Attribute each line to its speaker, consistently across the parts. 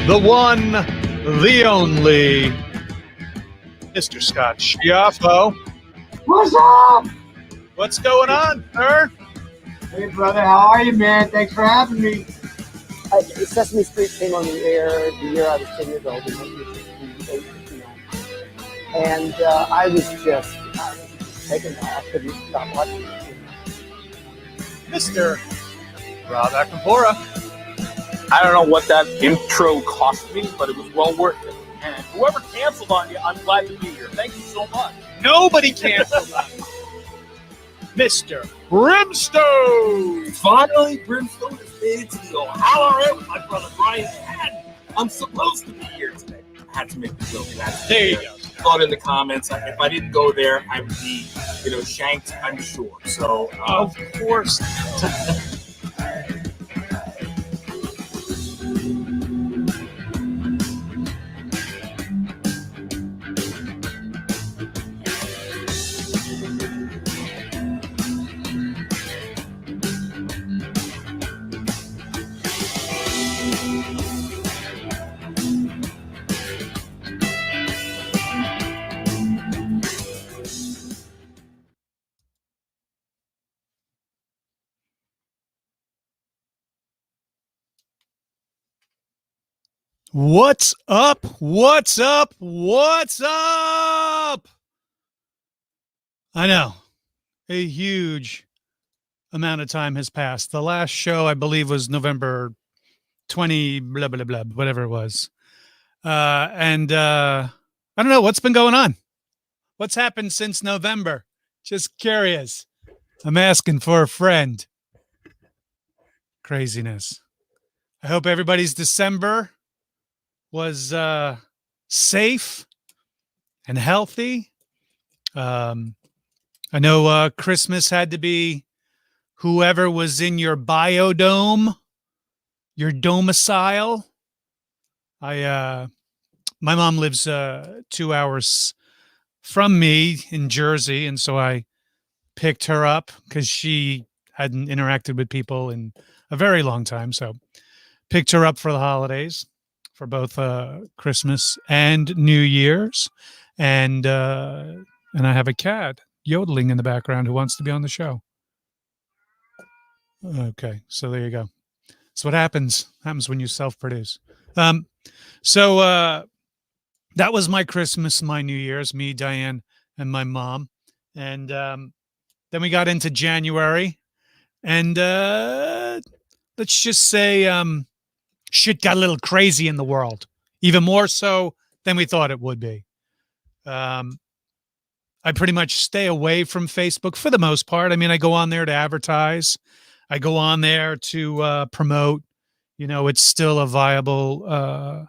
Speaker 1: The one, the only, Mr. Scott Schiaffo.
Speaker 2: What's up?
Speaker 1: What's going on, sir?
Speaker 2: Hey, brother, how are you, man? Thanks for having me.
Speaker 3: Sesame Street came on the air the year I was 10 years old in 1968, 69. And I was just taken off. I couldn't stop watching it.
Speaker 1: Mr. Rob Acapora.
Speaker 4: I don't know what that intro cost me, but it was well worth it. And whoever canceled on you, I'm glad to be here. Thank you so much.
Speaker 1: Nobody canceled on you. Mr. Brimstone.
Speaker 5: Finally, Brimstone has made it to the O'HalloRANT with my brother Brian. And I'm supposed to be here today. I had to make the joke.
Speaker 1: There you go.
Speaker 5: Thought in the comments, if I didn't go there, I would be, shanked, I'm sure. So,
Speaker 1: Of course. What's up? What's up? What's up? I know a huge amount of time has passed. The last show, I believe, was November 20, blah, blah, blah, whatever it was. And I don't know what's been going on. What's happened since November? Just curious. I'm asking for a friend. Craziness. I hope everybody's December was safe and healthy. I know Christmas had to be whoever was in your biodome, your domicile. My mom lives 2 hours from me in Jersey, and so I picked her up because she hadn't interacted with people in a very long time. So picked her up for the holidays, for both Christmas and New Year's. And I have a cat yodeling in the background who wants to be on the show. Okay, so there you go. So what happens when you self-produce. So that was my Christmas, my New Year's, me, Diane, and my mom. And then we got into January. And let's just say shit got a little crazy in the world, even more so than we thought it would be. I pretty much stay away from Facebook for the most part. I mean, I go on there to advertise. I go on there to promote. It's still a viable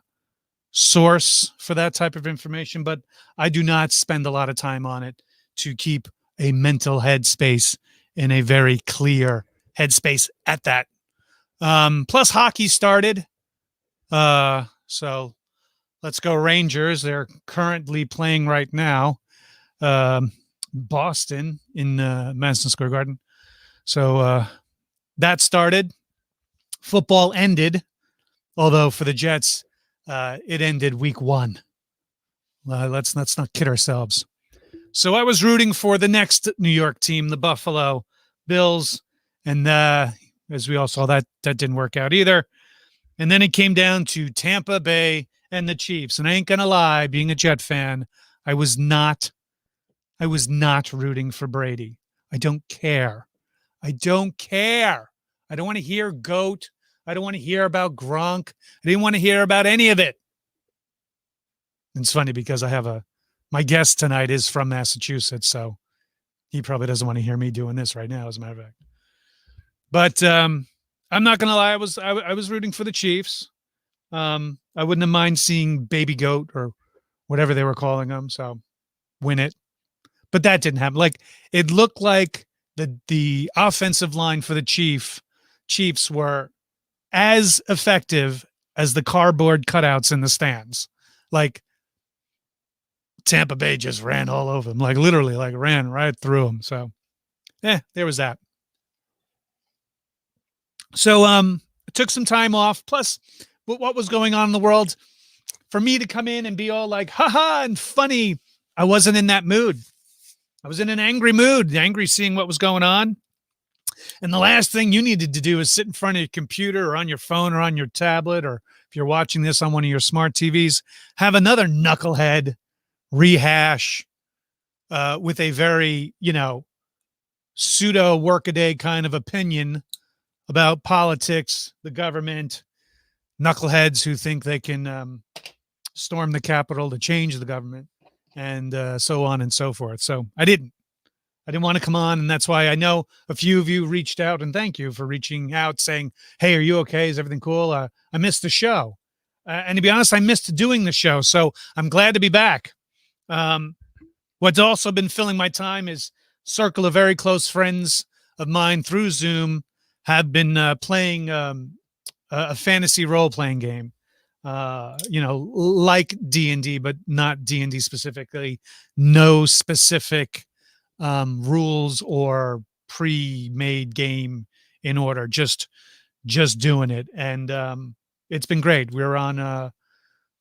Speaker 1: source for that type of information, but I do not spend a lot of time on it to keep a mental headspace in a very clear headspace at that. Plus hockey started. So let's go Rangers. They're currently playing right now. Boston in Madison Square Garden. So that started. football ended, although for the Jets, it ended week 1. Let's not kid ourselves. So I was rooting for the next New York team, the Buffalo Bills, and as we all saw, that didn't work out either. And then it came down to Tampa Bay and the Chiefs. And I ain't gonna lie, being a Jet fan, I was not rooting for Brady. I don't care. I don't want to hear GOAT. I don't want to hear about Gronk. I didn't want to hear about any of it. It's funny because my guest tonight is from Massachusetts, so he probably doesn't want to hear me doing this right now, as a matter of fact. But I'm not gonna lie, I was rooting for the Chiefs. I wouldn't have mind seeing Baby Goat or whatever they were calling him, so win it. But that didn't happen. Like, it looked like the offensive line for the Chiefs were as effective as the cardboard cutouts in the stands. Like, Tampa Bay just ran all over them, like literally, like ran right through them. So, there was that. So, I took some time off. Plus, what was going on in the world, for me to come in and be all like, haha, and funny, I wasn't in that mood. I was in an angry mood, angry seeing what was going on. And the last thing you needed to do is sit in front of your computer or on your phone or on your tablet, or if you're watching this on one of your smart TVs, have another knucklehead rehash with a very, pseudo workaday kind of opinion about politics, the government, knuckleheads who think they can storm the Capitol to change the government, and so on and so forth. So I didn't want to come on, and that's why I know a few of you reached out, and thank you for reaching out saying, hey, are you okay? Is everything cool? I missed the show. And to be honest, I missed doing the show, so I'm glad to be back. What's also been filling my time is circle of very close friends of mine through Zoom have been playing a fantasy role-playing game. Like D&D, but not D&D specifically. No specific rules or pre-made game in order. Just doing it, and it's been great. We're on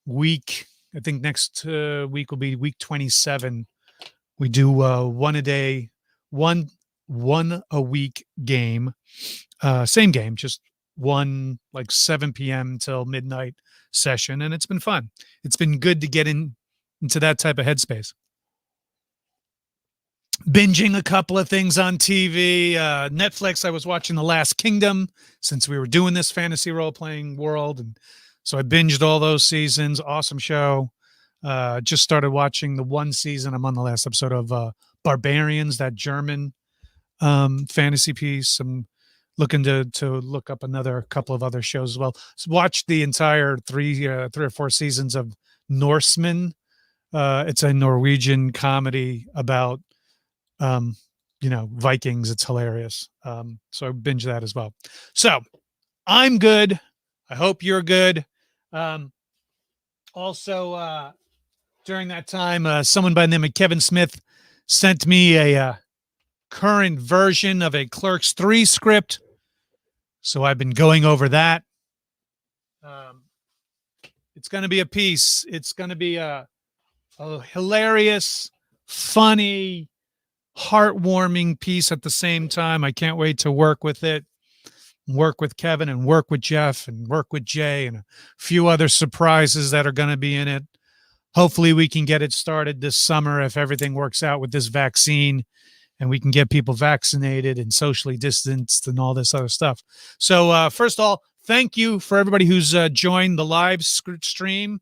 Speaker 1: week. I think next week will be week 27. We do one a day, one a week game. Same game, just one like 7 p.m. till midnight session, and it's been fun. It's been good to get into that type of headspace. Binging a couple of things on TV. Netflix, I was watching The Last Kingdom since we were doing this fantasy role-playing world, and so I binged all those seasons. Awesome show. Just started watching the one season. I'm on the last episode of Barbarians, that German fantasy piece. I'm looking to look up another couple of other shows as well. So watched the entire three or four seasons of Norseman. It's a Norwegian comedy about Vikings. It's hilarious. So I binged that as well. So I'm good. I hope you're good. Also, during that time, someone by the name of Kevin Smith sent me a current version of a Clerks 3 script. So I've been going over that. It's going to be a piece. It's going to be a hilarious, funny, heartwarming piece at the same time. I can't wait to work with it, work with Kevin and work with Jeff and work with Jay and a few other surprises that are going to be in it. Hopefully we can get it started this summer if everything works out with this vaccine and we can get people vaccinated and socially distanced and all this other stuff. So first of all, thank you for everybody who's joined the live stream.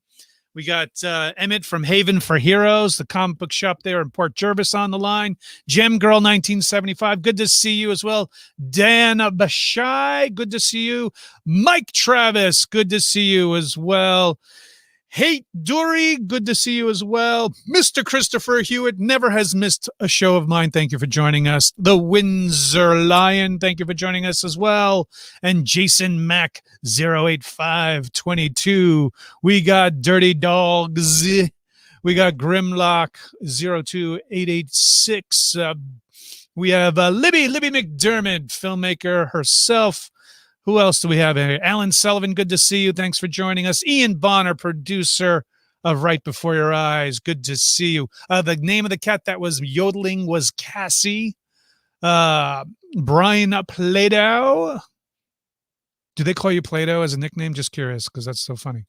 Speaker 1: We got Emmett from Haven for Heroes, the comic book shop there in Port Jervis on the line. Gem Girl 1975, good to see you as well. Dan Bashai, good to see you. Mike Travis, good to see you as well. Hate Dury, good to see you as well. Mr. Christopher Hewitt never has missed a show of mine. Thank you for joining us. The Windsor Lion, thank you for joining us as well. And Jason Mack 08522. We got Dirty Dogs. We got Grimlock 02886. We have Libby McDermott, filmmaker herself. Who else do we have here? Alan Sullivan, good to see you. Thanks for joining us. Ian Bonner, producer of Right Before Your Eyes. Good to see you. The name of the cat that was yodeling was Cassie. Brian Plato. Do they call you Plato as a nickname? Just curious, because that's so funny.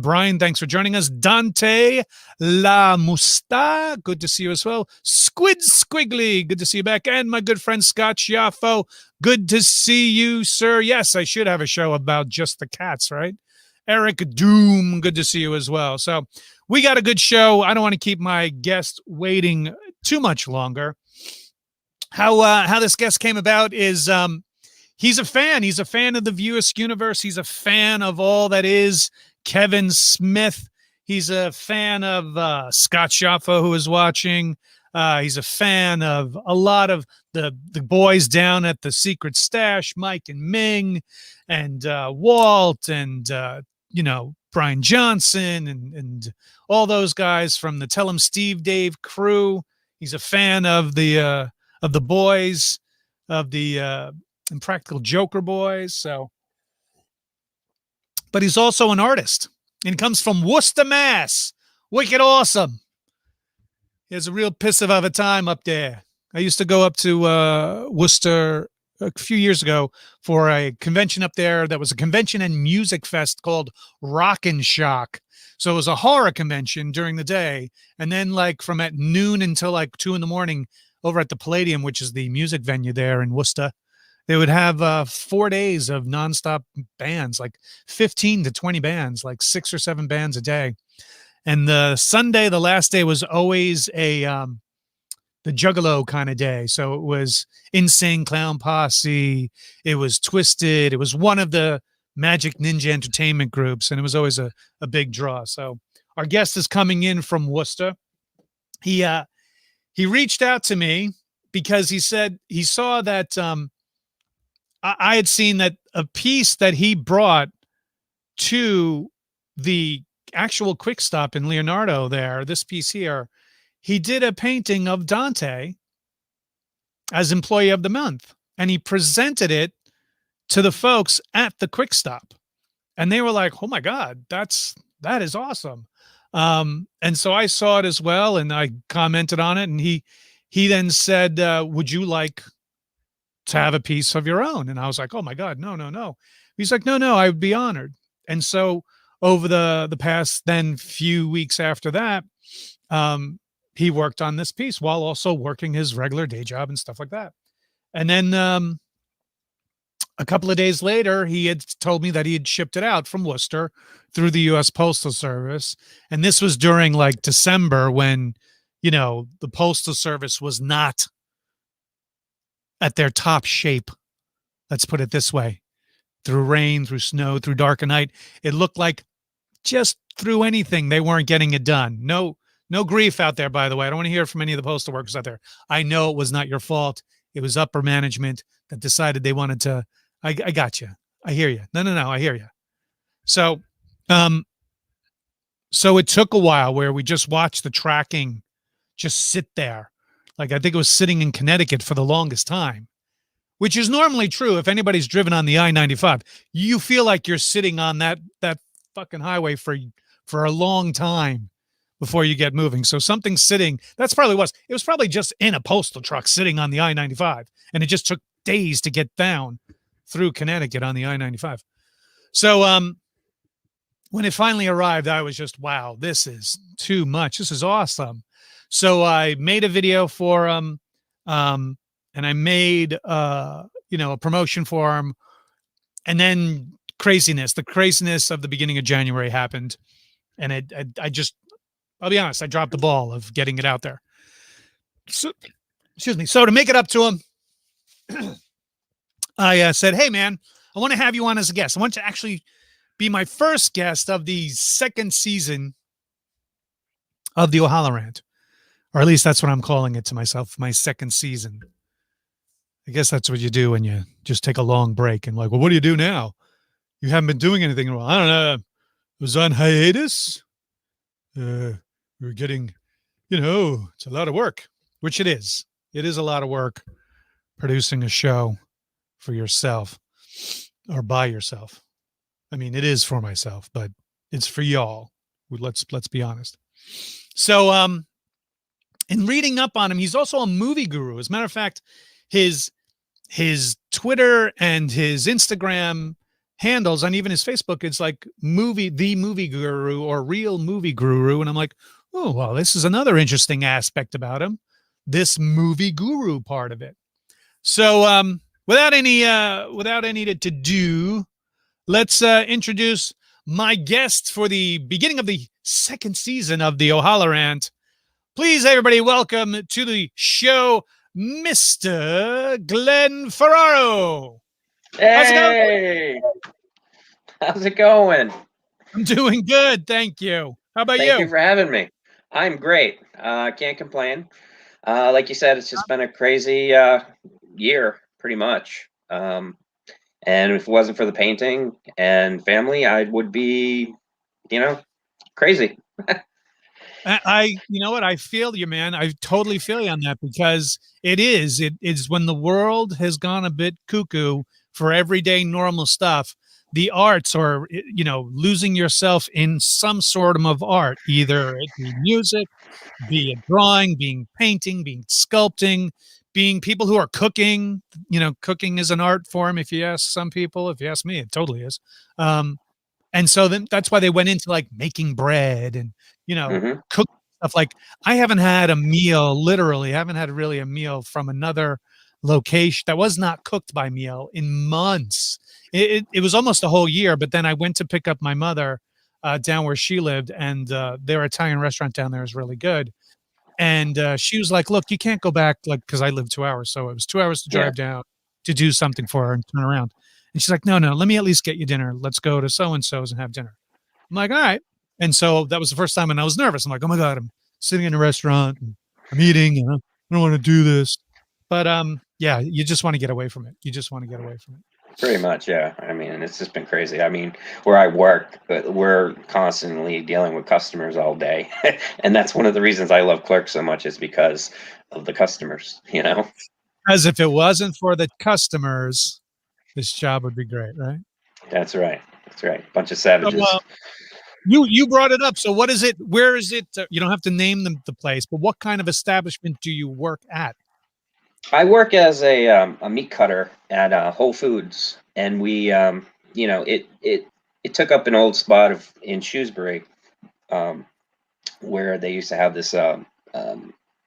Speaker 1: Brian, thanks for joining us. Dante La Musta, good to see you as well. Squid Squiggly, good to see you back. And my good friend Scott Schiaffo, good to see you, sir. Yes, I should have a show about just the cats, right? Eric Doom, good to see you as well. So we got a good show. I don't want to keep my guest waiting too much longer. How this guest came about is he's a fan. He's a fan of the View Askew Universe. He's a fan of all that is Kevin Smith. He's a fan of Scott Schiaffo, who is watching. He's a fan of a lot of the boys down at the Secret Stash, Mike and Ming, and Walt, and Brian Johnson, and all those guys from the Tell 'em Steve Dave crew. He's a fan of the boys, of the Impractical Joker boys. So, but he's also an artist, and he comes from Worcester, Mass. Wicked awesome. He has a real piss of a time up there. I used to go up to Worcester a few years ago for a convention up there that was a convention and music fest called Rockin' Shock. So it was a horror convention during the day, and then like from at noon until like 2 a.m. over at the Palladium, which is the music venue there in Worcester, they would have 4 days of nonstop bands, like 15 to 20 bands, like 6 or 7 bands a day. And the Sunday, the last day, was always the Juggalo kind of day. So it was Insane Clown Posse. It was Twisted. It was one of the Magic Ninja Entertainment groups, and it was always a big draw. So our guest is coming in from Worcester. He reached out to me because he said he saw that I had seen that a piece that he brought to the actual Quick Stop in Leonardo there, this piece here, he did a painting of Dante as Employee of the Month, and he presented it to the folks at the Quick Stop, and they were like, oh my God, that is awesome. And so I saw it as well, and I commented on it, and he then said, would you like to have a piece of your own? And I was like, oh my God, no. He's like, no, I would be honored. And so over the past then few weeks after that, he worked on this piece while also working his regular day job and stuff like that. And then a couple of days later, he had told me that he had shipped it out from Worcester through the U.S. Postal Service. And this was during like December when, the Postal Service was not at their top shape. Let's put it this way. Through rain, through snow, through dark of night, it looked like just through anything, they weren't getting it done. No grief out there, by the way. I don't want to hear from any of the postal workers out there. I know it was not your fault. It was upper management that decided they wanted to. I got you. I hear you. No, I hear you. So, so it took a while where we just watched the tracking just sit there. Like I think it was sitting in Connecticut for the longest time, which is normally true. If anybody's driven on the I-95, you feel like you're sitting on that fucking highway for a long time before you get moving. So something sitting, it was probably just in a postal truck sitting on the I-95, and it just took days to get down through Connecticut on the I-95. So when it finally arrived, I was just, wow, this is too much. This is awesome. So I made a video for him, and I made a promotion for him, and then the craziness of the beginning of January happened, and I'll be honest, I dropped the ball of getting it out there. So, excuse me. So to make it up to him, I said, hey man, I want to have you on as a guest. I want to actually be my first guest of the second season of the O'HalloRANT. Or at least that's what I'm calling it to myself, my second season. I guess that's what you do when you just take a long break and like, well, what do you do now? You haven't been doing anything in a while. I don't know. It was on hiatus. We're getting, it's a lot of work, which it is. It is a lot of work producing a show for yourself. or by yourself. I mean, it is for myself, but it's for y'all. Let's be honest. So, in reading up on him, he's also a movie guru. As a matter of fact, his Twitter and his Instagram handles, and even his Facebook, it's like the movie guru or real movie guru. And I'm like, oh, well, this is another interesting aspect about him, this movie guru part of it. So without any to do, let's introduce my guest for the beginning of the second season of the OHalloRANT. Please, everybody, welcome to the show, Mr. Glenn Ferraro.
Speaker 6: Hey, how's it going?
Speaker 1: I'm doing good, thank you. How about
Speaker 6: Thank
Speaker 1: you?
Speaker 6: you for having me. I'm great. Can't complain. Like you said, it's just been a crazy year, pretty much. And if it wasn't for the painting and family, I would be, crazy.
Speaker 1: You know what? I feel you, man. I totally feel you on that, because it is when the world has gone a bit cuckoo for everyday normal stuff. The arts, or, losing yourself in some sort of art, either it be music, be it drawing, being painting, being sculpting, being people who are cooking. Cooking is an art form. If you ask some people, if you ask me, it totally is. And so then that's why they went into like making bread and,
Speaker 6: Mm-hmm.
Speaker 1: cook stuff. Like, I haven't had a meal, literally, I haven't had really a meal from another location that was not cooked by meal in months. It was almost a whole year, but then I went to pick up my mother down where she lived, and their Italian restaurant down there is really good. And she was like, look, you can't go back, like, because I live 2 hours. So it was 2 hours to drive down to do something for her and turn around. And she's like, no, let me at least get you dinner. Let's go to so-and-so's and have dinner. I'm like, all right. And so that was the first time, and I was nervous. I'm like, oh my God, I'm sitting in a restaurant and I'm eating, and I don't want to do this. But yeah, you just want to get away from it. You just want to get away from it.
Speaker 6: Pretty much, yeah. I mean, it's just been crazy. I mean, where I work, but we're constantly dealing with customers all day. And that's one of the reasons I love Clerk so much, is because of the customers,
Speaker 1: As if it wasn't for the customers, this job would be great, right?
Speaker 6: That's right. That's right. Bunch of savages.
Speaker 1: So, you brought it up. So what is it? Where is it? You don't have to name the place, but what kind of establishment do you work at?
Speaker 6: I work as a meat cutter at Whole Foods, and we, it took up an old spot in Shrewsbury, where they used to have this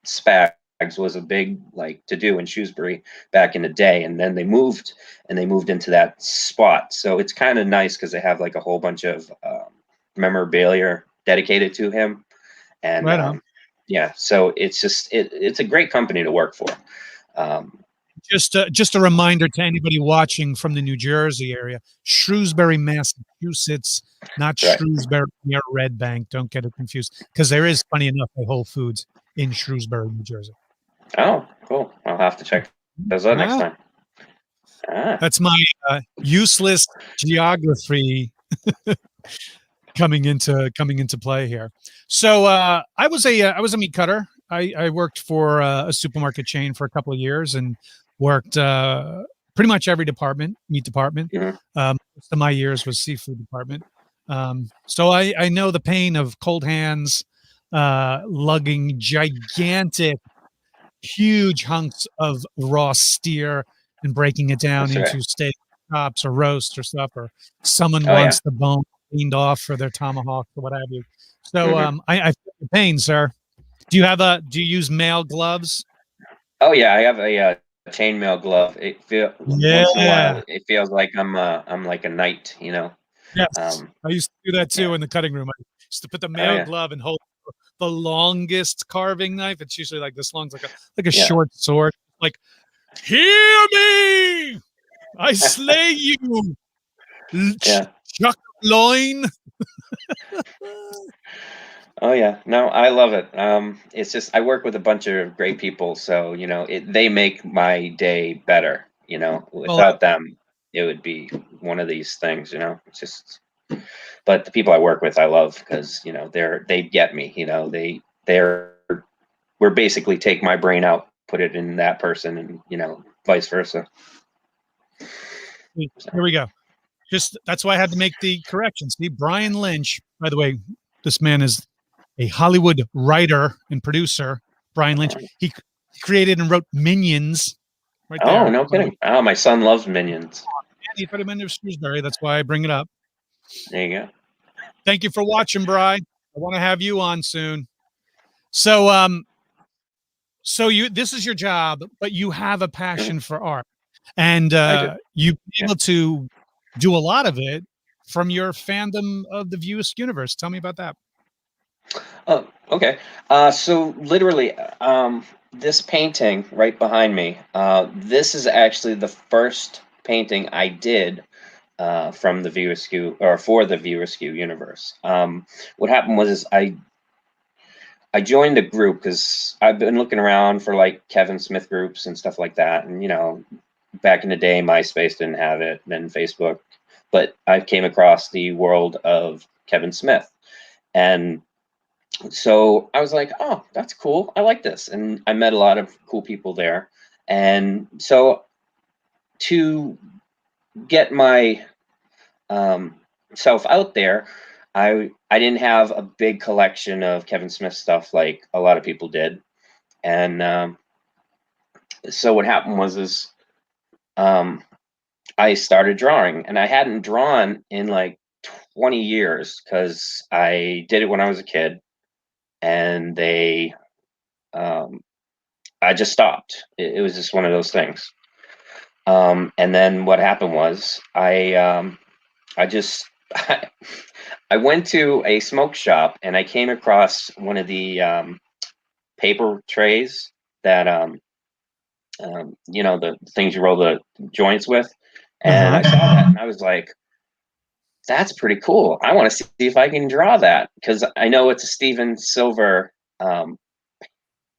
Speaker 6: Spags was a big to do in Shrewsbury back in the day, and then they moved into that spot. So it's kind of nice because they have a whole bunch of memorabilia dedicated to him, and
Speaker 1: right on.
Speaker 6: yeah, so it's just it's a great company to work for.
Speaker 1: Just a reminder to anybody watching from the New Jersey area: Shrewsbury, Massachusetts, not
Speaker 6: Right.
Speaker 1: Shrewsbury near Red Bank. Don't get it confused, because there is, funny enough, a Whole Foods in Shrewsbury, New Jersey.
Speaker 6: Oh, cool! I'll have to check those out next time.
Speaker 1: That's my useless geography coming into play here. So I was a meat cutter. I worked for a supermarket chain for a couple of years and worked pretty much every department, meat department.
Speaker 6: Mhm.
Speaker 1: Most of my years was seafood department. So I know the pain of cold hands, lugging gigantic, huge hunks of raw steer and breaking it down
Speaker 6: That's
Speaker 1: into
Speaker 6: right.
Speaker 1: steak chops or roast or stuff, or someone
Speaker 6: Oh,
Speaker 1: wants the bone cleaned off for their tomahawk or what have you. So
Speaker 6: Mhm.
Speaker 1: I feel the pain, sir. Do you use male gloves?
Speaker 6: Oh yeah, I have a chainmail glove. Once in a while, it feels like I'm like a knight,
Speaker 1: Yes.
Speaker 6: Um,
Speaker 1: I used to do that too
Speaker 6: yeah.
Speaker 1: in the cutting room. I used to put the
Speaker 6: Oh
Speaker 1: male
Speaker 6: yeah.
Speaker 1: glove and hold the longest carving knife. It's usually like this long, like a
Speaker 6: Yeah.
Speaker 1: short sword. Like, hear me! I slay you,
Speaker 6: Yeah.
Speaker 1: Chuck loin.
Speaker 6: Oh yeah. No, I love it. It's just I work with a bunch of great people, so they make my day better. Without them, it would be one of these things. It's just. But the people I work with, I love because they get me. We're basically take my brain out, put it in that person, and vice versa.
Speaker 1: Here we go. Just that's why I had to make the correction. See, Brian Lynch, by the way, this man is a Hollywood writer and producer. Brian Lynch. He created and wrote Minions. Right there.
Speaker 6: Oh, no kidding. Oh, my son loves Minions.
Speaker 1: He put him into Shrewsbury. That's why I bring it up.
Speaker 6: There you go.
Speaker 1: Thank you for watching, Bri. I want to have you on soon. So, this is your job, but you have a passion for art, and you've been able to do a lot of it from your fandom of the View Askew Universe. Tell me about that.
Speaker 6: Oh, okay. So literally, this painting right behind me, this is actually the first painting I did from the View Askew, or for the View Askew Universe. What happened was I joined a group because I've been looking around for like Kevin Smith groups and stuff like that. And, you know, back in the day, MySpace didn't have it, then Facebook. But I came across the world of Kevin Smith. And so I was like, oh, that's cool. I like this. And I met a lot of cool people there. And so to get my self out there, I didn't have a big collection of Kevin Smith stuff like a lot of people did. And so what happened was I started drawing, and I hadn't drawn in like 20 years because I did it when I was a kid, and I just stopped. It was just one of those things. And then what happened was I went to a smoke shop, and I came across one of the paper trays that you know, the things you roll the joints with, and I saw that, and I was like, that's pretty cool. I want to see if I can draw that, because I know it's a Steven Silver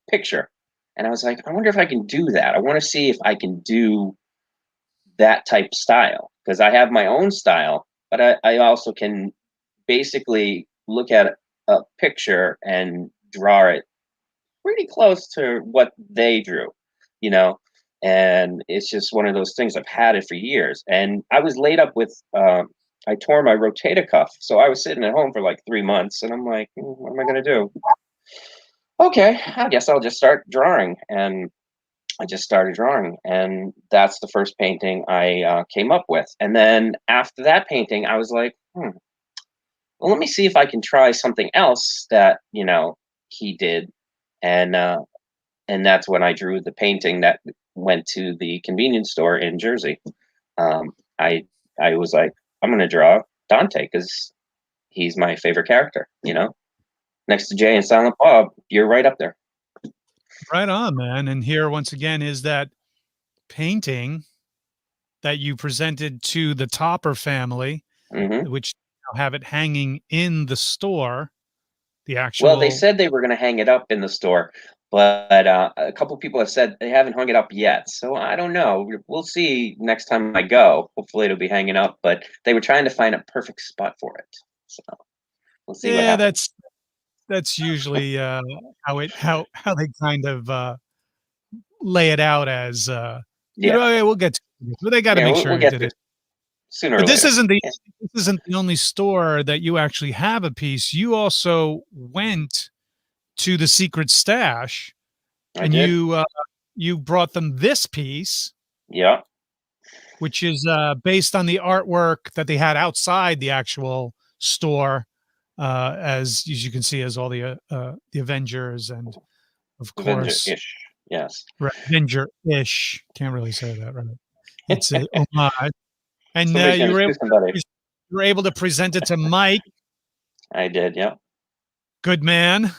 Speaker 6: picture, and I was like, I wonder if I can do that. I want to see if I can do that type style, because I have my own style, but I also can basically look at a picture and draw it pretty close to what they drew, you know. And it's just one of those things. I've had it for years, and I was laid up with I tore my rotator cuff, so I was sitting at home for like 3 months, and I'm like, what am I gonna do? Okay, I guess I'll just start drawing. And I just started drawing, and that's the first painting I came up with. And then after that painting, I was like, well, let me see if I can try something else that, you know, he did. And that's when I drew the painting that went to the convenience store in Jersey. I was like, I'm gonna draw Dante because he's my favorite character, you know, next to Jay and Silent Bob. You're right up there.
Speaker 1: Right on, man. And here once again is that painting that you presented to the Topper family, which have it hanging in the store. The actual,
Speaker 6: well, they said they were going to hang it up in the store, but a couple people have said they haven't hung it up yet. So I don't know. We'll see next time I go. Hopefully it'll be hanging up, but they were trying to find a perfect spot for it. So we'll see what happens.
Speaker 1: That's usually how they kind of lay it out as you know, okay, we'll get to it. But they got to make sure
Speaker 6: we'll
Speaker 1: you did it
Speaker 6: sooner.
Speaker 1: But
Speaker 6: or
Speaker 1: this
Speaker 6: later.
Speaker 1: isn't the only store that you actually have a piece. You also went to the secret stash, and you brought them this piece.
Speaker 6: Yeah.
Speaker 1: Which is based on the artwork that they had outside the actual store, as you can see, as all the Avengers, and of course,
Speaker 6: Avenger-ish. Yes,
Speaker 1: Avenger-ish. Can't really say that, right? It's a homage, and you were able to present it to Mike.
Speaker 6: I did, yeah.
Speaker 1: Good man.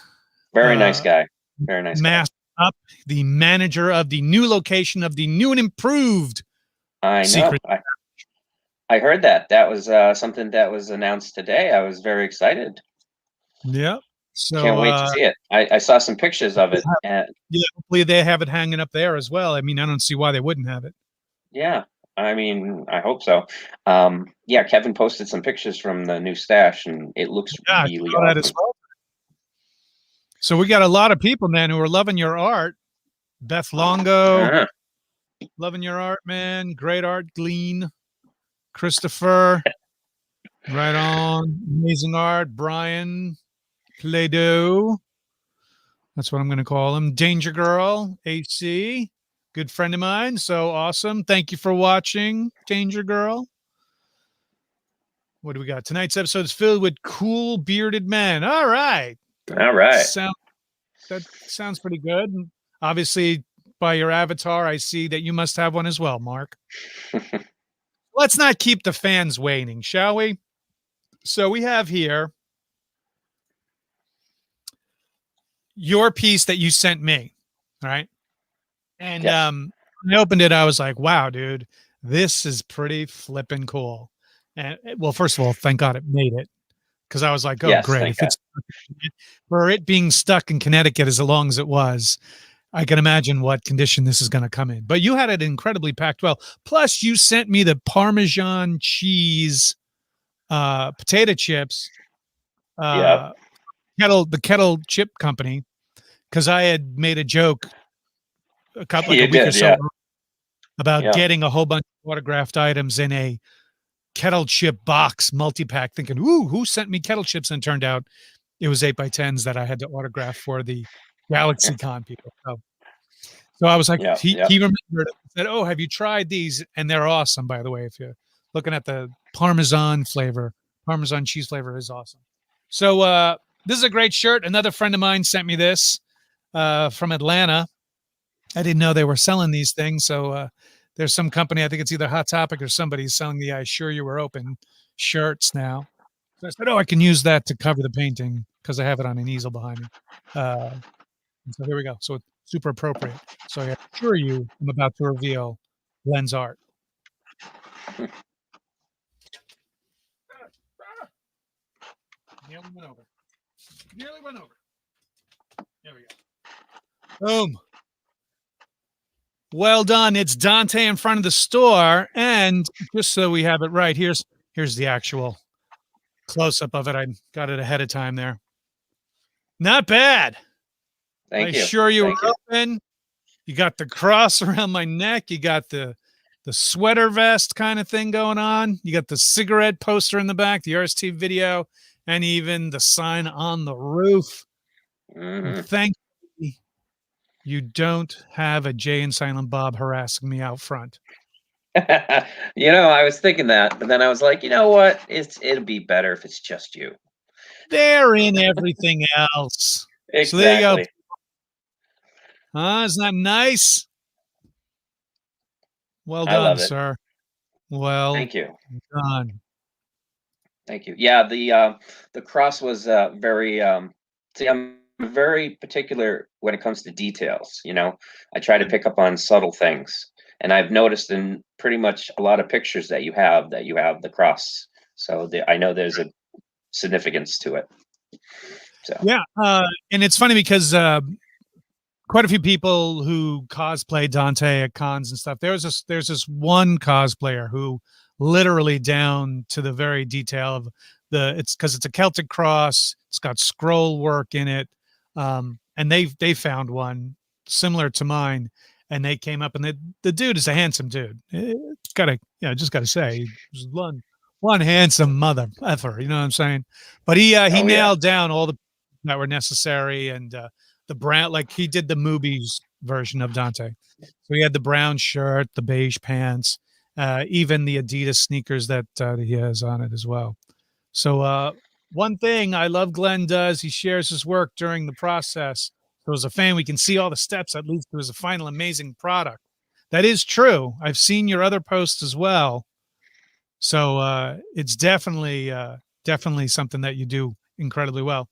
Speaker 6: Very nice guy. Very nice.
Speaker 1: Masked up, the manager of the new location of the new and improved.
Speaker 6: I know. I heard that. That was something that was announced today. I was very excited.
Speaker 1: Yeah. So
Speaker 6: can't wait to see it. I saw some pictures of it. And
Speaker 1: yeah, hopefully they have it hanging up there as well. I mean, I don't see why they wouldn't have it.
Speaker 6: Yeah. I mean, I hope so. Yeah, Kevin posted some pictures from the new stash, and it looks really awesome.
Speaker 1: That as well. So we got a lot of people, man, who are loving your art. Beth Longo, loving your art, man. Great art, Glean. Christopher, right on. Amazing art. Brian, Play-Doh. That's what I'm going to call him. Danger Girl, AC, good friend of mine. So awesome. Thank you for watching, Danger Girl. What do we got? Tonight's episode is filled with cool bearded men. All right.
Speaker 6: All right.
Speaker 1: That sounds pretty good. Obviously, by your avatar, I see that you must have one as well, Mark. Let's not keep the fans waiting, shall we? So we have here your piece that you sent me, all right? And
Speaker 6: Yes.
Speaker 1: when I opened it, I was like, wow, dude, this is pretty flippin' cool. And well, first of all, thank God it made it. Because I was like, oh,
Speaker 6: Yes,
Speaker 1: great.
Speaker 6: thank
Speaker 1: If it's for it being stuck in Connecticut as long as it was, I can imagine what condition this is going to come in. But you had it incredibly packed well. Plus, you sent me the Parmesan cheese potato chips,
Speaker 6: Yep.
Speaker 1: the Kettle Chip Company, because I had made a joke a
Speaker 6: You
Speaker 1: week or
Speaker 6: did,
Speaker 1: so
Speaker 6: yeah.
Speaker 1: about
Speaker 6: Yeah.
Speaker 1: getting a whole bunch of autographed items in a Kettle Chip box multi-pack, thinking, ooh, who sent me Kettle Chips? And it turned out it was 8x10s that I had to autograph for the GalaxyCon people. So I was like,
Speaker 6: Yeah,
Speaker 1: he
Speaker 6: yeah.
Speaker 1: remembered it. Said, oh, have you tried these? And they're awesome, by the way. If you're looking at the Parmesan cheese flavor is awesome. So this is a great shirt. Another friend of mine sent me this from Atlanta. I didn't know they were selling these things. So there's some company, I think it's either Hot Topic or somebody's selling the I Sure You Were Open shirts now. So I said, oh, I can use that to cover the painting because I have it on an easel behind me. So here we go. So it's super appropriate. So I assure you, I'm about to reveal Glenn's art. Nearly went over. There we go. Boom. Well done. It's Dante in front of the store. And just so we have it right, here's the actual close-up of it. I got it ahead of time there. Not bad.
Speaker 6: Thank you.
Speaker 1: Sure you
Speaker 6: Thank
Speaker 1: were open. You got the cross around my neck. You got the sweater vest kind of thing going on. You got the cigarette poster in the back, the RST video, and even the sign on the roof.
Speaker 6: Mhm.
Speaker 1: Thankfully, you don't have a Jay and Silent Bob harassing me out front.
Speaker 6: I was thinking that, but then I was like, you know what? It'll be better if it's just you.
Speaker 1: They're in everything else.
Speaker 6: Exactly.
Speaker 1: So there you go. Isn't that nice? Well
Speaker 6: I love
Speaker 1: done,
Speaker 6: it.
Speaker 1: sir. Well
Speaker 6: Thank you.
Speaker 1: done.
Speaker 6: Thank you. Yeah, the cross was very see, I'm very particular when it comes to details, I try to pick up on subtle things. And I've noticed in pretty much a lot of pictures that you have the cross. So I know there's a significance to it. So
Speaker 1: Yeah, and it's funny because quite a few people who cosplay Dante at cons and stuff. There's this one cosplayer who literally down to the very detail of it's because it's a Celtic cross. It's got scroll work in it, and they found one similar to mine, and they came up, and the dude is a handsome dude. Just gotta say, he's one handsome mother effer. You know what I'm saying? But he nailed down all the that were necessary and. The brown, like he did the movies version of Dante. So he had the brown shirt, the beige pants, even the Adidas sneakers that he has on it as well. So one thing I love Glenn does, he shares his work during the process. So as a fan, we can see all the steps that leads to his final amazing product. That is true. I've seen your other posts as well. So it's definitely something that you do incredibly well.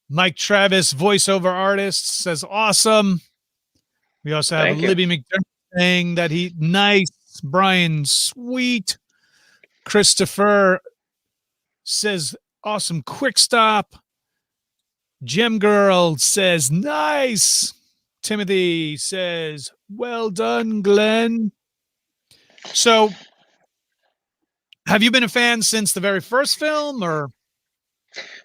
Speaker 1: Mike Travis, voiceover artist, says awesome. We also have Libby McDermott saying that nice. Brian, sweet. Christopher says awesome. Quick stop. Gem Girl says nice. Timothy says well done, Glenn. So have you been a fan since the very first film or?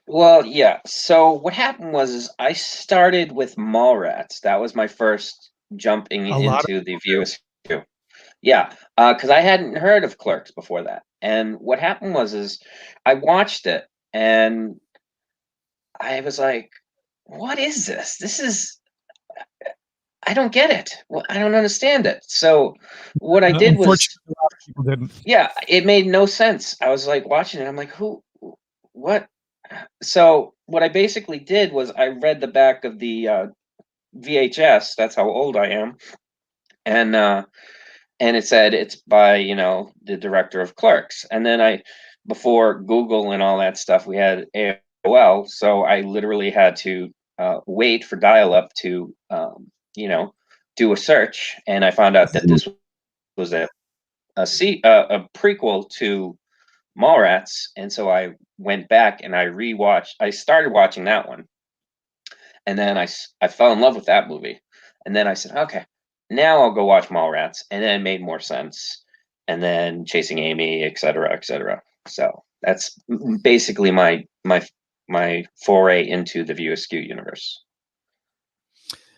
Speaker 6: Well, yeah. So what happened was I started with Mallrats. That was my first jumping into the View Askew. Yeah, because I hadn't heard of Clerks before that. And what happened is I watched it and I was like, what is this? I don't get it. Well, I don't understand it. So what I did was,
Speaker 1: Unfortunately, a lot of people didn't.
Speaker 6: yeah, it made no sense. I was like watching it. I'm like, what? So what I basically did was I read the back of the VHS. That's how old I am. And it said it's by, the director of Clerks. And then before Google and all that stuff, we had AOL. So I literally had to wait for dial-up to, do a search. And I found out that this was a prequel to Mallrats. And so I went back and I started watching that one. And then I fell in love with that movie. And then I said, okay, now I'll go watch Mallrats. And then it made more sense. And then Chasing Amy, et cetera, et cetera. So that's basically my foray into the View Askew universe.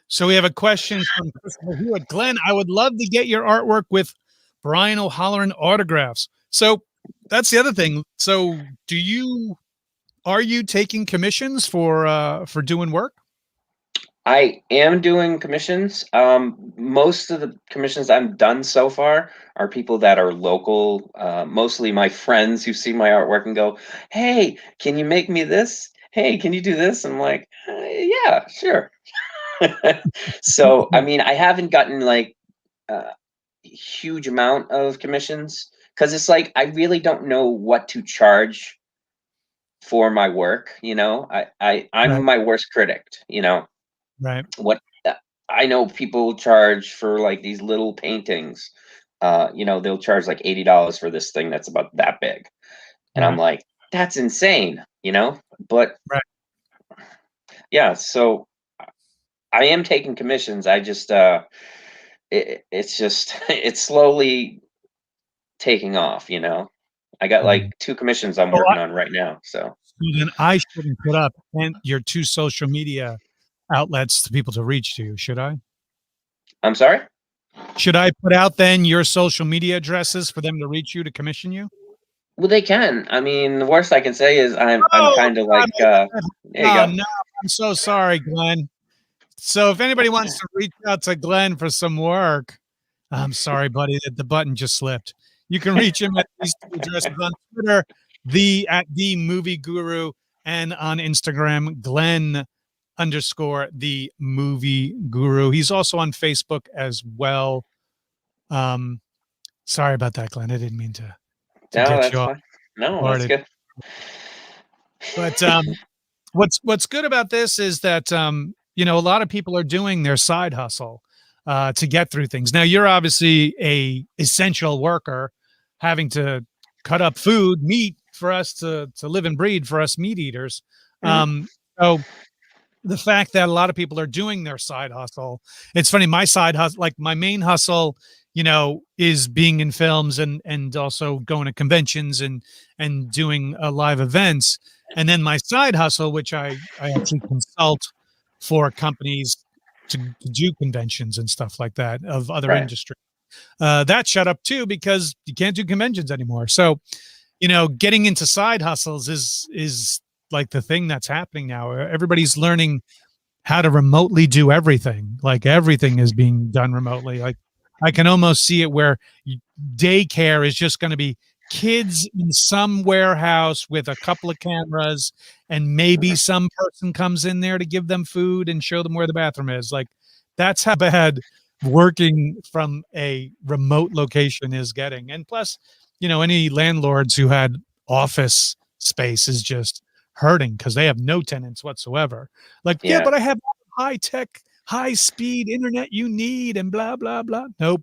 Speaker 1: So we have a question from Christopher Hewitt. Glenn, I would love to get your artwork with Brian O'HalloRANT autographs. So that's the other thing. So are you taking commissions for doing work?
Speaker 6: I am doing commissions. Most of the commissions I've done so far are people that are local, mostly my friends who see my artwork and go, hey, can you make me this? Hey, can you do this? I'm like, yeah, sure. So, I mean, I haven't gotten like a huge amount of commissions because it's like I really don't know what to charge for my work. I'm
Speaker 1: Right.
Speaker 6: my worst critic,
Speaker 1: Right.
Speaker 6: What I know people charge for like these little paintings. They'll charge like $80 for this thing that's about that big. And I'm like, that's insane, but
Speaker 1: right.
Speaker 6: Yeah, so I am taking commissions. I just it's just it's slowly taking off, I got like 2 commissions I'm working on right now. So
Speaker 1: then I shouldn't put up your 2 social media outlets to people to reach to you, should I?
Speaker 6: I'm sorry?
Speaker 1: Should I put out then your social media addresses for them to reach you to commission you?
Speaker 6: Well, they can. I mean, the worst I can say is I'm kind of like there you go.
Speaker 1: No, I'm so sorry, Glenn. So if anybody wants to reach out to Glenn for some work, I'm sorry, buddy, that the button just slipped. You can reach him at these 2 addresses on Twitter, at the Movie Guru, and on Instagram, Glenn_the Movie Guru. He's also on Facebook as well. Sorry about that, Glenn. I didn't mean to
Speaker 6: No,
Speaker 1: get
Speaker 6: that's
Speaker 1: you off.
Speaker 6: fine. No,
Speaker 1: Started.
Speaker 6: that's good.
Speaker 1: But what's good about this is that a lot of people are doing their side hustle to get through things. Now you're obviously a essential worker, having to cut up food, meat for us to live and breed, for us meat eaters. So the fact that a lot of people are doing their side hustle, it's funny. My side hustle, like my main hustle, is being in films and also going to conventions and doing live events. And then my side hustle, which I actually consult for companies to do conventions and stuff like that of other industries. That shut up too because you can't do conventions anymore. So, getting into side hustles is like the thing that's happening now. Everybody's learning how to remotely do everything. Like everything is being done remotely. Like I can almost see it where daycare is just going to be kids in some warehouse with a couple of cameras and maybe some person comes in there to give them food and show them where the bathroom is. Like that's how bad working from a remote location is getting. And plus, any landlords who had office space is just hurting because they have no tenants whatsoever. Like, yeah, but I have high tech, high speed internet you need and blah, blah, blah. Nope.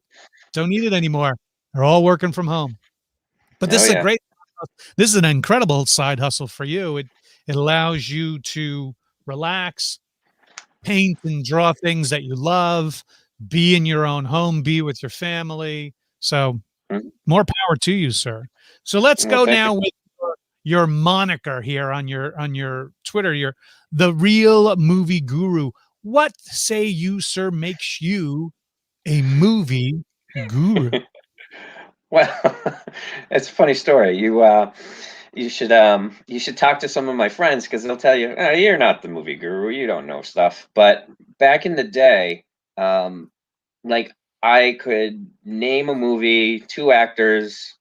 Speaker 1: Don't need it anymore. They're all working from home. But this is this is an incredible side hustle for you. It allows you to relax, paint and draw things that you love, be in your own home, be with your family. So more power to you, sir. So let's go now with your moniker here on your Twitter. You're the Real Movie Guru. What say you, sir, makes you a movie guru?
Speaker 6: Well, it's a funny story. You should talk to some of my friends because they'll tell you, oh, you're not the movie guru, you don't know stuff. But back in the day, like I could name a movie, two actors,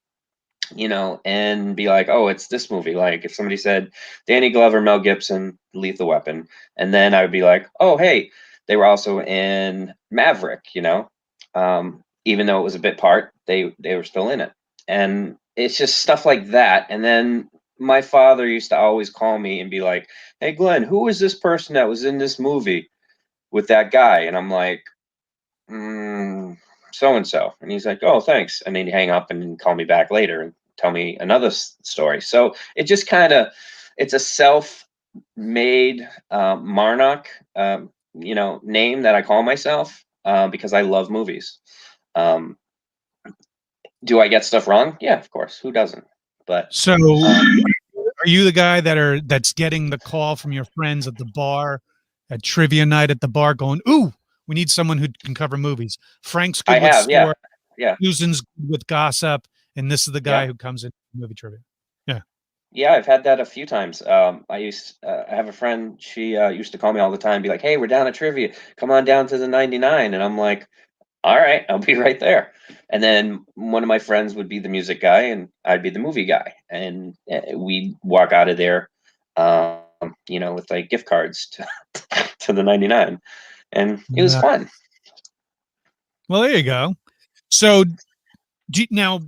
Speaker 6: and be like, oh, it's this movie. Like if somebody said Danny Glover, Mel Gibson, Lethal Weapon, and then I would be like, oh, hey, they were also in Maverick, even though it was a bit part, they were still in it. And it's just stuff like that. And then my father used to always call me and be like, hey, Glenn, who is this person that was in this movie with that guy? And I'm like, so and so. And he's like, oh, thanks. And then he'd hang up and call me back later and tell me another story. So it just it's a self-made Marnock, name that I call myself because I love movies. Do I get stuff wrong? Yeah, of course. Who doesn't? But
Speaker 1: so are you the guy that's getting the call from your friends at the bar, at trivia night at the bar, going, ooh, we need someone who can cover movies. Frank's good with sport.
Speaker 6: Yeah.
Speaker 1: Susan's good with gossip, and this is the guy
Speaker 6: Yeah.
Speaker 1: who comes in movie trivia.
Speaker 6: Yeah, I've had that a few times. I have a friend. She used to call me all the time, be like, "Hey, we're down at trivia. Come on down to the 99." And I'm like, "All right, I'll be right there." And then one of my friends would be the music guy, and I'd be the movie guy, and we'd walk out of there, with like gift cards to the 99, and it was fun.
Speaker 1: Well, there you go. So now,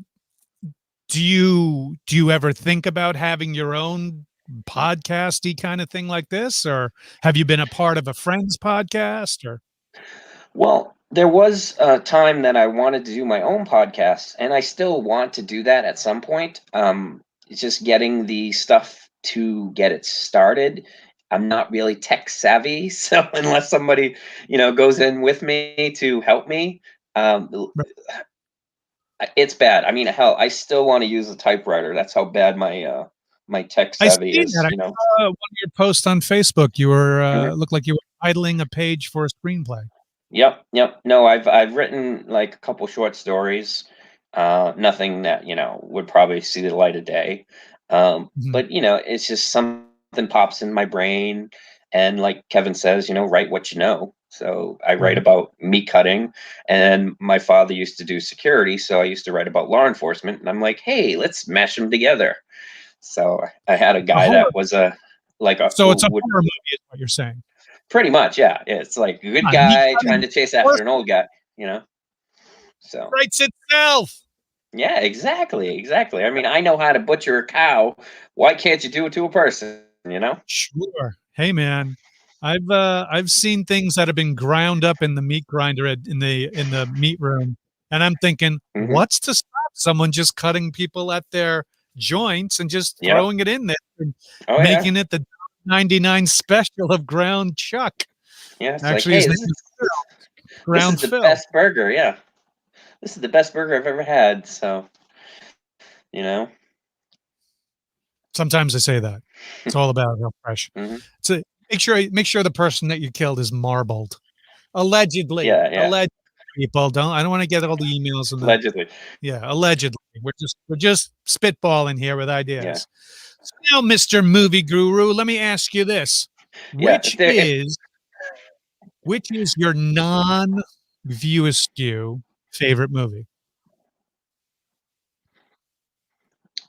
Speaker 1: do you ever think about having your own podcasty kind of thing like this, or have you been a part of a friend's podcast? Or
Speaker 6: Well, there was a time that I wanted to do my own podcast, and I still want to do that at some point. It's just getting the stuff to get it started. I'm not really tech savvy, so unless somebody, goes in with me to help me, it's bad. I mean, hell, I still want to use a typewriter. That's how bad my tech savvy is.
Speaker 1: I saw one of your posts on Facebook. You were looked like you were idling a page for a screenplay.
Speaker 6: Yep. No, I've written like a couple short stories. Nothing that would probably see the light of day. But it's just something pops in my brain, and like Kevin says, write what you know. So I write about meat cutting, and my father used to do security, so I used to write about law enforcement. And I'm like, hey, let's mash them together. So I had a guy that was
Speaker 1: so it's a horror movie, is what you're saying.
Speaker 6: Pretty much, yeah. It's like a good guy trying to chase after an old guy, So
Speaker 1: writes itself.
Speaker 6: Yeah, exactly. I mean, I know how to butcher a cow. Why can't you do it to a person?
Speaker 1: Sure. Hey, man, I've seen things that have been ground up in the meat grinder in the meat room, and I'm thinking, what's to stop someone just cutting people at their joints and just throwing it in there and making it the 99 special of ground chuck?
Speaker 6: Yeah, it's
Speaker 1: actually,
Speaker 6: like, hey,
Speaker 1: ground
Speaker 6: this is the best burger. Yeah, this is the best burger I've ever had. So,
Speaker 1: sometimes I say that. It's all about how fresh. So make sure the person that you killed is marbled. Allegedly.
Speaker 6: Yeah.
Speaker 1: Allegedly, people. I don't want to get all the emails and
Speaker 6: allegedly.
Speaker 1: Yeah, allegedly. We're just spitballing here with ideas. Yeah. So now, Mr. Movie Guru, let me ask you this. Which is your non-View Askew favorite movie?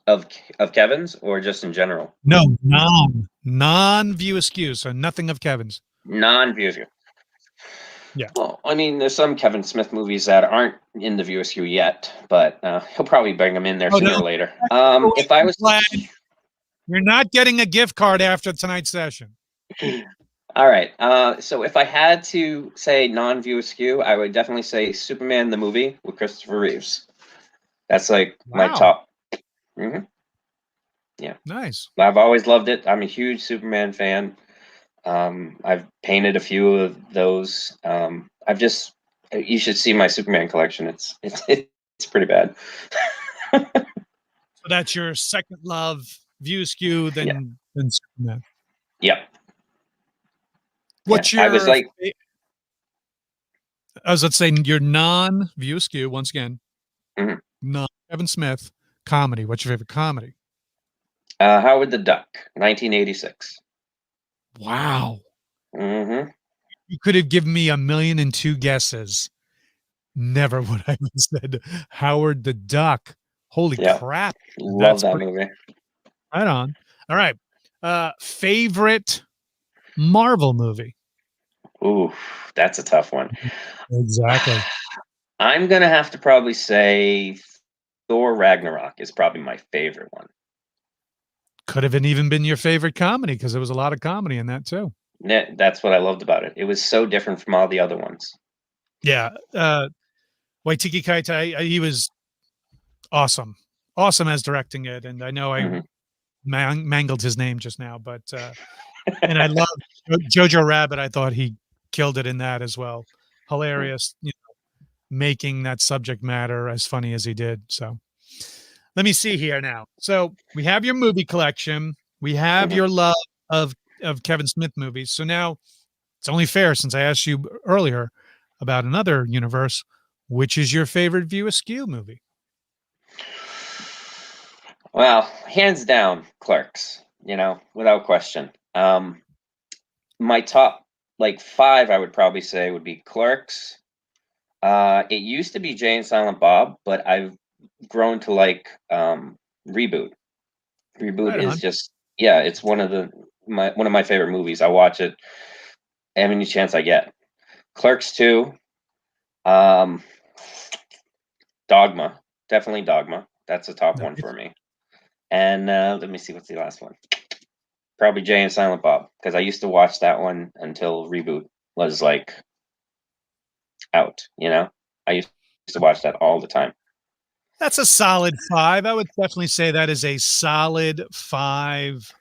Speaker 6: Of Kevin's, or just in general?
Speaker 1: No, non-View Askew, so nothing of Kevin's.
Speaker 6: Non-View Askew.
Speaker 1: Yeah.
Speaker 6: Well, I mean, there's some Kevin Smith movies that aren't in the View Askew yet, but he'll probably bring them in there sooner or later. If I was,
Speaker 1: you're not getting a gift card after tonight's session.
Speaker 6: All right. So if I had to say non-View Askew, I would definitely say Superman the movie with Christopher Reeves. That's like my top. Yeah.
Speaker 1: Nice.
Speaker 6: I've always loved it. I'm a huge Superman fan. I've painted a few of those. You should see my Superman collection. It's pretty bad.
Speaker 1: So that's your second love, View Askew, then Superman.
Speaker 6: Yep.
Speaker 1: What's your? I was let's say your non-View Askew once again. Non. Kevin Smith comedy. What's your favorite comedy?
Speaker 6: Howard the Duck, 1986.
Speaker 1: Wow.
Speaker 6: Mm-hmm.
Speaker 1: You could have given me 1,000,002 guesses. Never would I have said Howard the Duck. Holy
Speaker 6: Yeah.
Speaker 1: crap.
Speaker 6: Love that
Speaker 1: pretty
Speaker 6: movie.
Speaker 1: right on. All right. Favorite Marvel movie?
Speaker 6: Ooh, that's a tough one.
Speaker 1: Exactly.
Speaker 6: I'm gonna have to probably say Thor Ragnarok is probably my favorite one.
Speaker 1: Could have even been your favorite comedy because there was a lot of comedy in that too.
Speaker 6: That's what I loved about it. It was so different from all the other ones.
Speaker 1: Yeah. Waititi Kaitai, he was awesome. Awesome as directing it. And I know I
Speaker 6: Mhm.
Speaker 1: mangled his name just now, but and I love Jojo Rabbit. I thought he killed it in that as well. Hilarious, making that subject matter as funny as he did. So let me see here now. So we have your movie collection. We have
Speaker 6: Mhm.
Speaker 1: your love of Kevin Smith movies. So now it's only fair, since I asked you earlier about another universe, which is your favorite View Askew movie?
Speaker 6: Well, hands down, Clerks. Without question. My top like 5, I would probably say, would be Clerks. It used to be Jay and Silent Bob, but I've grown to like Reboot. Reboot
Speaker 1: Right
Speaker 6: is
Speaker 1: on.
Speaker 6: just, yeah, it's one of my favorite movies. I watch it any chance I get. Clerks 2, um, Dogma, definitely Dogma. That's a top one
Speaker 1: Nice.
Speaker 6: for me. And let me see, what's the last one? Probably Jay and Silent Bob, because I used to watch that one until Reboot was like out. I used to watch that all the time.
Speaker 1: That's a solid 5. I would definitely say that is a solid 5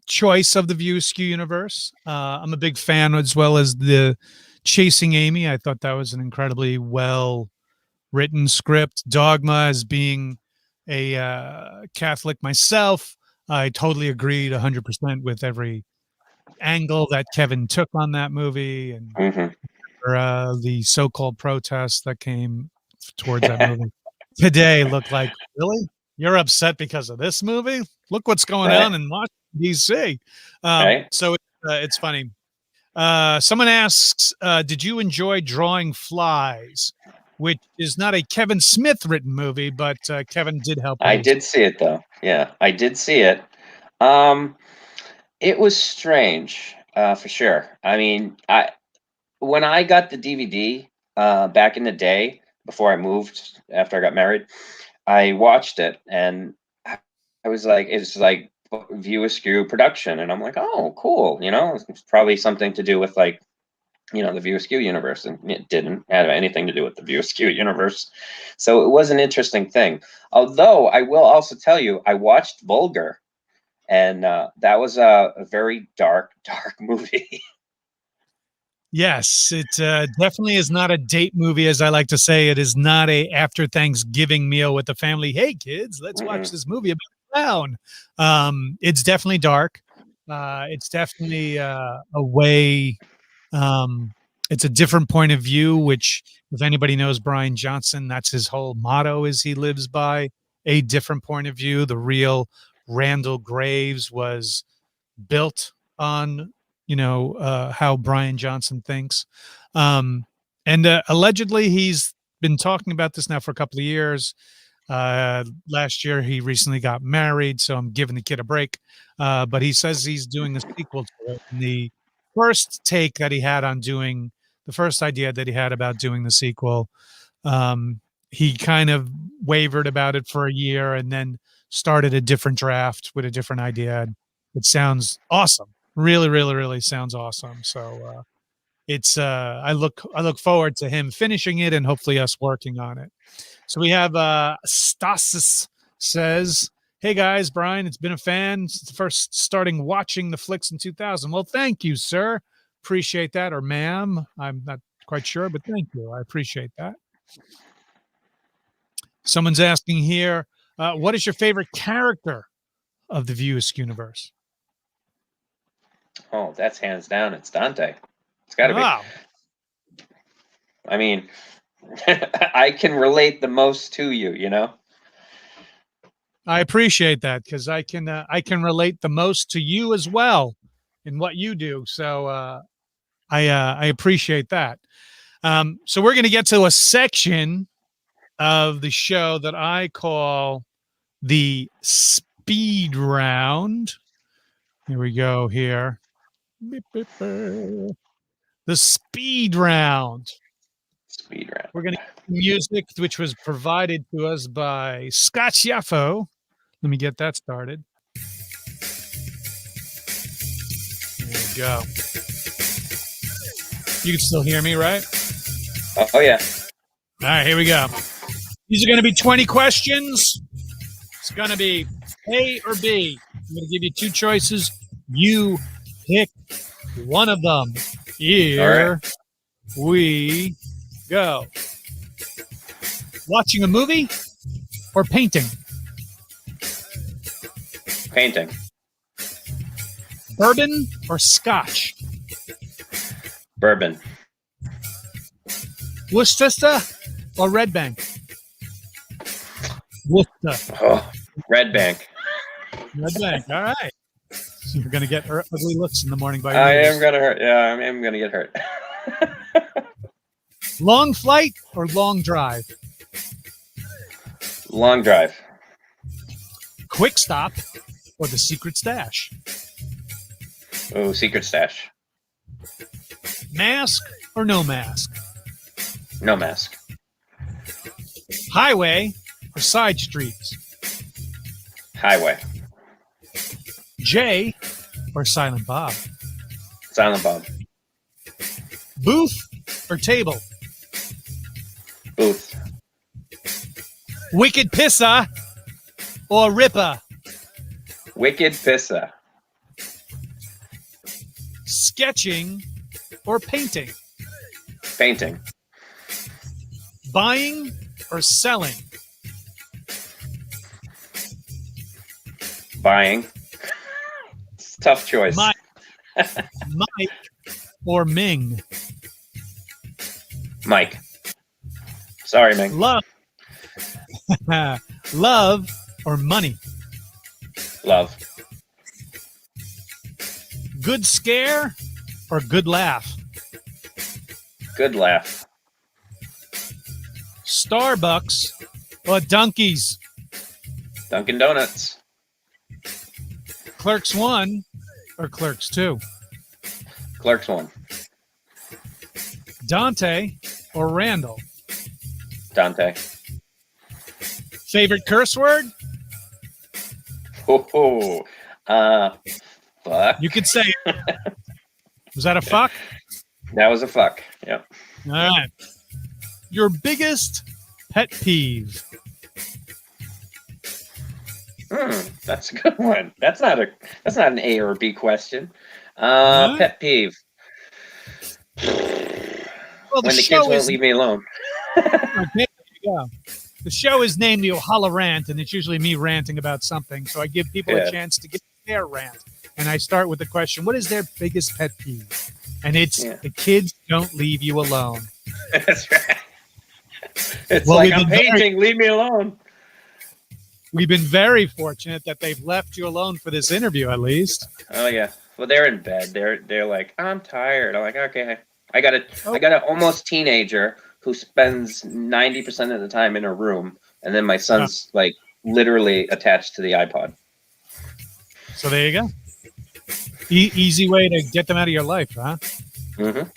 Speaker 1: choice of the View Askew universe. I'm a big fan, as well as the Chasing Amy. I thought that was an incredibly well written script. Dogma, as being a Catholic myself, I totally agreed 100% with every angle that Kevin took on that movie, and
Speaker 6: Hmm.
Speaker 1: the so-called protests that came towards that movie today look like, really? You're upset because of this movie? Look what's going
Speaker 6: Right,
Speaker 1: on in Washington, D.C.
Speaker 6: right.
Speaker 1: So it's funny. Someone asks, did you enjoy Drawing Flies, which is not a Kevin Smith written movie, but Kevin did help
Speaker 6: I
Speaker 1: produce.
Speaker 6: did see it though. Yeah, I did see it. Um, it was strange, for sure. I mean, when I got the DVD back in the day before I moved after I got married, I watched it and I was like, it's like View Askew production, and I'm like, oh, cool. It's probably something to do with like the View Askew universe, and it didn't have anything to do with the View Askew universe. So it was an interesting thing. Although I will also tell you, I watched Vulgar, and that was a very dark, dark movie.
Speaker 1: Yes, it definitely is not a date movie, as I like to say. It is not a after Thanksgiving meal with the family. Hey, kids, let's watch
Speaker 6: Mm-mm.
Speaker 1: this movie about a clown. It's definitely dark. It's definitely a way. Um, it's a different point of view. Which, if anybody knows Brian Johnson, that's his whole motto: is he lives by a different point of view. The real Randall Graves was built on how Brian Johnson thinks, and allegedly he's been talking about this now for a couple of years. Last year he recently got married, so I'm giving the kid a break, but he says he's doing a sequel to it. And the first idea that he had about doing the sequel, he kind of wavered about it for a year and then started a different draft with a different idea. It sounds awesome. Really, really, really sounds awesome. So it's I look forward to him finishing it and hopefully us working on it. So we have Stasis says, "Hey guys, Brian, it's been a fan since the first starting watching the flicks in 2000." Well, thank you, sir. Appreciate that, or ma'am. I'm not quite sure, but thank you. I appreciate that. Someone's asking here, what is your favorite character of the View Askew universe?
Speaker 6: Oh, that's hands down. It's Dante. It's got to be.
Speaker 1: Wow.
Speaker 6: I mean, I can relate the most to you, you know?
Speaker 1: I appreciate that because I can relate the most to you as well in what you do. So I appreciate that. So we're going to get to a section of the show that I call the speed round. Here we go. Here, the speed round.
Speaker 6: Speed round.
Speaker 1: We're going to get music, which was provided to us by Scott Schiaffo. Let me get that started. There we go. You can still hear me, right?
Speaker 6: Oh yeah.
Speaker 1: All right, here we go. These are going to be 20 questions. It's going to be A or B. I'm going to give you two choices. You pick one of them. Here we go. Watching a movie or painting?
Speaker 6: Painting.
Speaker 1: Bourbon or scotch?
Speaker 6: Bourbon.
Speaker 1: Worcester or Red Bank? Worcester.
Speaker 6: Oh, Red Bank.
Speaker 1: Red Bank. All right. So you're going to get ugly looks in the morning by
Speaker 6: I
Speaker 1: your
Speaker 6: am gonna hurt. Yeah, I am gonna get hurt.
Speaker 1: Long flight or long drive?
Speaker 6: Long drive.
Speaker 1: Quick stop or the secret stash?
Speaker 6: Oh, secret stash.
Speaker 1: Mask or no mask?
Speaker 6: No mask.
Speaker 1: Highway or side streets?
Speaker 6: Highway.
Speaker 1: Jay or Silent Bob?
Speaker 6: Silent Bob.
Speaker 1: Booth or table?
Speaker 6: Booth.
Speaker 1: Wicked Pissa or Ripper?
Speaker 6: Wicked Pissa.
Speaker 1: Sketching or painting?
Speaker 6: Painting.
Speaker 1: Buying or selling?
Speaker 6: Buying. It's a tough choice.
Speaker 1: Mike or Ming?
Speaker 6: Mike. Sorry, Ming.
Speaker 1: Love. Love or money?
Speaker 6: Love.
Speaker 1: Good scare or good laugh?
Speaker 6: Good laugh.
Speaker 1: Starbucks or Dunkies?
Speaker 6: Dunkin' Donuts.
Speaker 1: Clerks 1 or Clerks 2?
Speaker 6: Clerks 1.
Speaker 1: Dante or Randall?
Speaker 6: Dante.
Speaker 1: Favorite curse word?
Speaker 6: Oh, fuck.
Speaker 1: You could say it. Was that a fuck?
Speaker 6: That was a fuck. Yep.
Speaker 1: All right. Your biggest pet peeve?
Speaker 6: That's a good one. That's not an A or B question.
Speaker 1: Huh?
Speaker 6: Pet peeve.
Speaker 1: Well,
Speaker 6: When the kids won't leave me alone.
Speaker 1: Okay, there you go. The show is named the OHalloRANT, and it's usually me ranting about something. So I give people a chance to get their rant. And I start with the question, what is their biggest pet peeve? And it's the kids don't leave you alone.
Speaker 6: That's right. It's
Speaker 1: Well,
Speaker 6: like, I'm painting, leave me alone.
Speaker 1: We've been very fortunate that they've left you alone for this interview, at least.
Speaker 6: Oh yeah. Well, they're in bed. They're like, I'm tired. I'm like, okay. I got an almost teenager who spends 90% of the time in her room, and then my son's like literally attached to the iPod.
Speaker 1: So there you go. Easy way to get them out of your life, huh?
Speaker 6: Mm-hmm.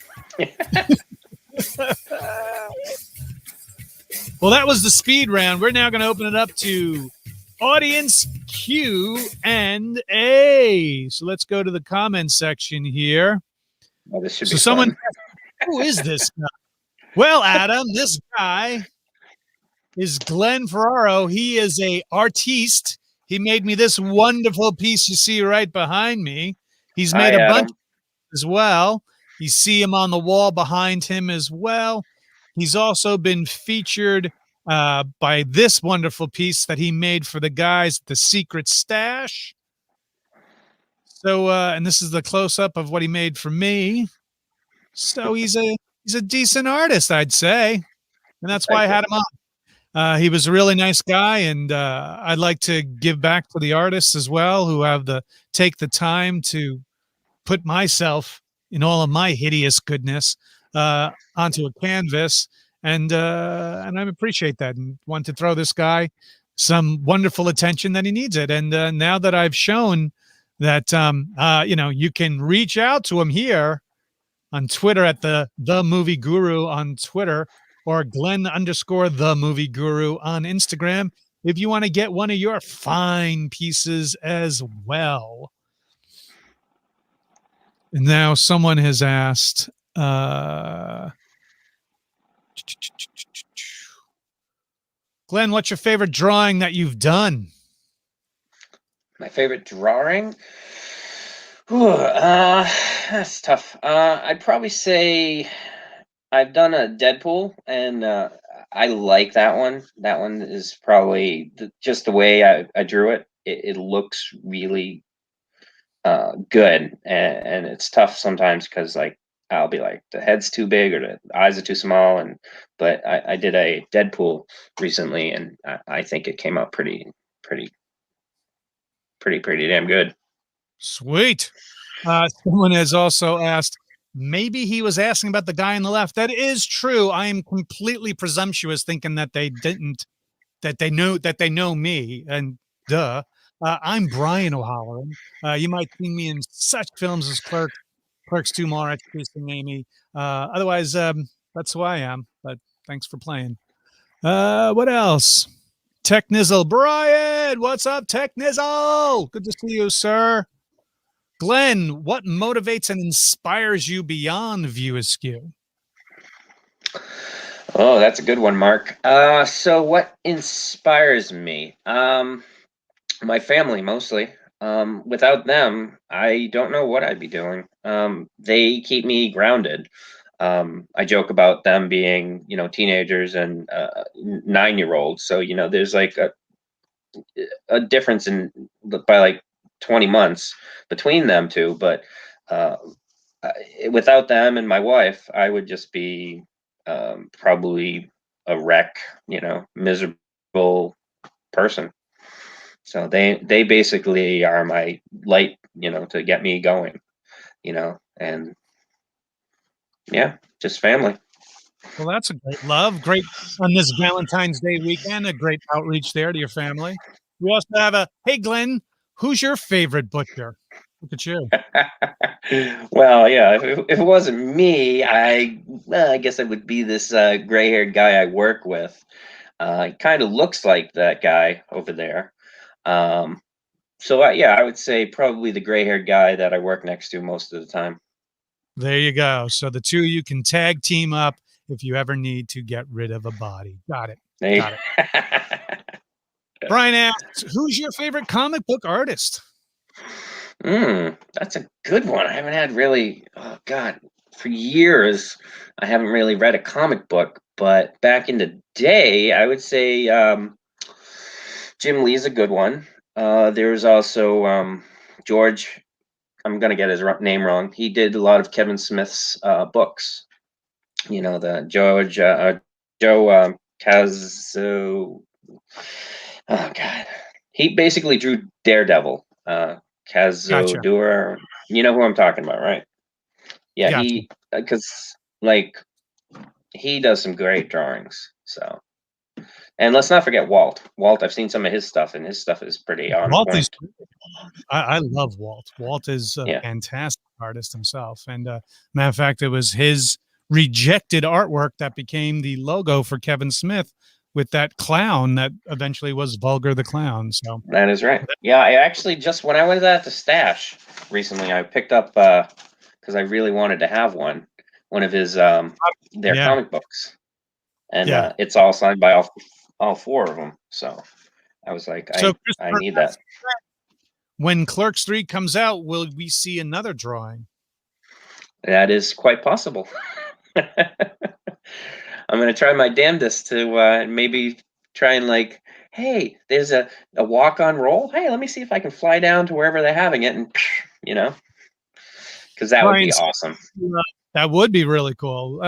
Speaker 1: Well, that was the speed round. We're now going to open it up to audience Q&A. So let's go to the comment section here.
Speaker 6: Oh, this should
Speaker 1: So
Speaker 6: be
Speaker 1: someone,
Speaker 6: fun.
Speaker 1: who is this guy? Well, Adam, this guy is Glenn Ferraro. He is a artiste. He made me this wonderful piece you see right behind me. He's made a bunch as well. You see him on the wall behind him as well. He's also been featured by this wonderful piece that he made for the guys at the Secret Stash. So, and this is the close-up of what he made for me. So he's a decent artist, I'd say. and that's why I had him on. He was a really nice guy, and I'd like to give back to the artists as well who have take the time to put myself in all of my hideous goodness onto a canvas, and I appreciate that, and want to throw this guy some wonderful attention that he needs it. And now that I've shown that you can reach out to him here on Twitter at the Movie Guru on Twitter, or Glenn_the Movie Guru on Instagram if you want to get one of your fine pieces as well. And now someone has asked, Glenn, what's your favorite drawing that you've done?
Speaker 6: My favorite drawing? That's tough. I'd probably say I've done a Deadpool, and I like that one. That one is probably just the way I drew it. It looks really good, and it's tough sometimes because like I'll be like the head's too big or the eyes are too small, but I did a Deadpool recently, and I think it came out pretty damn good.
Speaker 1: Sweet. Someone has also asked, maybe he was asking about the guy on the left. That is true. I am completely presumptuous thinking that they know me, and duh. I'm Brian O'HalloRANT. You might see me in such films as Clerks 2, Mallrats, Chasing Amy. Otherwise, that's who I am. But thanks for playing. What else? Tech Nizzle. Brian, what's up, Tech Nizzle? Good to see you, sir. Glenn, what motivates and inspires you beyond View Askew?
Speaker 6: Oh, that's a good one, Mark. So what inspires me? My family, mostly. Without them, I don't know what I'd be doing. They keep me grounded. I joke about them being, teenagers and 9-year-olds. So, there's like a difference by like 20 months between them two. But without them and my wife, I would just be probably a wreck, miserable person. So they basically are my light, to get me going, and yeah, just family.
Speaker 1: Well, that's a great love. Great on this Valentine's Day weekend, a great outreach there to your family. We also have hey, Glenn, who's your favorite butcher? Look at you.
Speaker 6: Well, yeah, if it wasn't me, I guess it would be this gray-haired guy I work with. He kind of looks like that guy over there. So I would say probably the gray-haired guy that I work next to most of the time.
Speaker 1: There you go. So the two of you can tag team up if you ever need to get rid of a body. Got it. Got it. Brian asks, who's your favorite comic book artist?
Speaker 6: That's a good one. I haven't had really, for years, I haven't really read a comic book, but back in the day, I would say Jim Lee's a good one. There's also George, I'm going to get his name wrong. He did a lot of Kevin Smith's books. The Joe Cazo. Oh, God. He basically drew Daredevil. Cazodura. You know who I'm talking about, right? Yeah,
Speaker 1: gotcha.
Speaker 6: Because he does some great drawings. So, and let's not forget Walt. Walt, I've seen some of his stuff, and his stuff is pretty on point.
Speaker 1: I love Walt. Walt is a fantastic artist himself. And matter of fact, it was his rejected artwork that became the logo for Kevin Smith with that clown that eventually was Vulgar the Clown. So
Speaker 6: that is right. Yeah, I actually just when I was at the stash recently, I picked up because I really wanted to have one of his their comic books, and it's all signed by all four of them. So I was like, I need that.
Speaker 1: When Clerks 3 comes out, will we see another drawing?
Speaker 6: That is quite possible. I'm going to try my damnedest to maybe try and hey, there's a walk-on roll. Hey, let me see if I can fly down to wherever they're having it, and because that would be awesome.
Speaker 1: That would be really cool.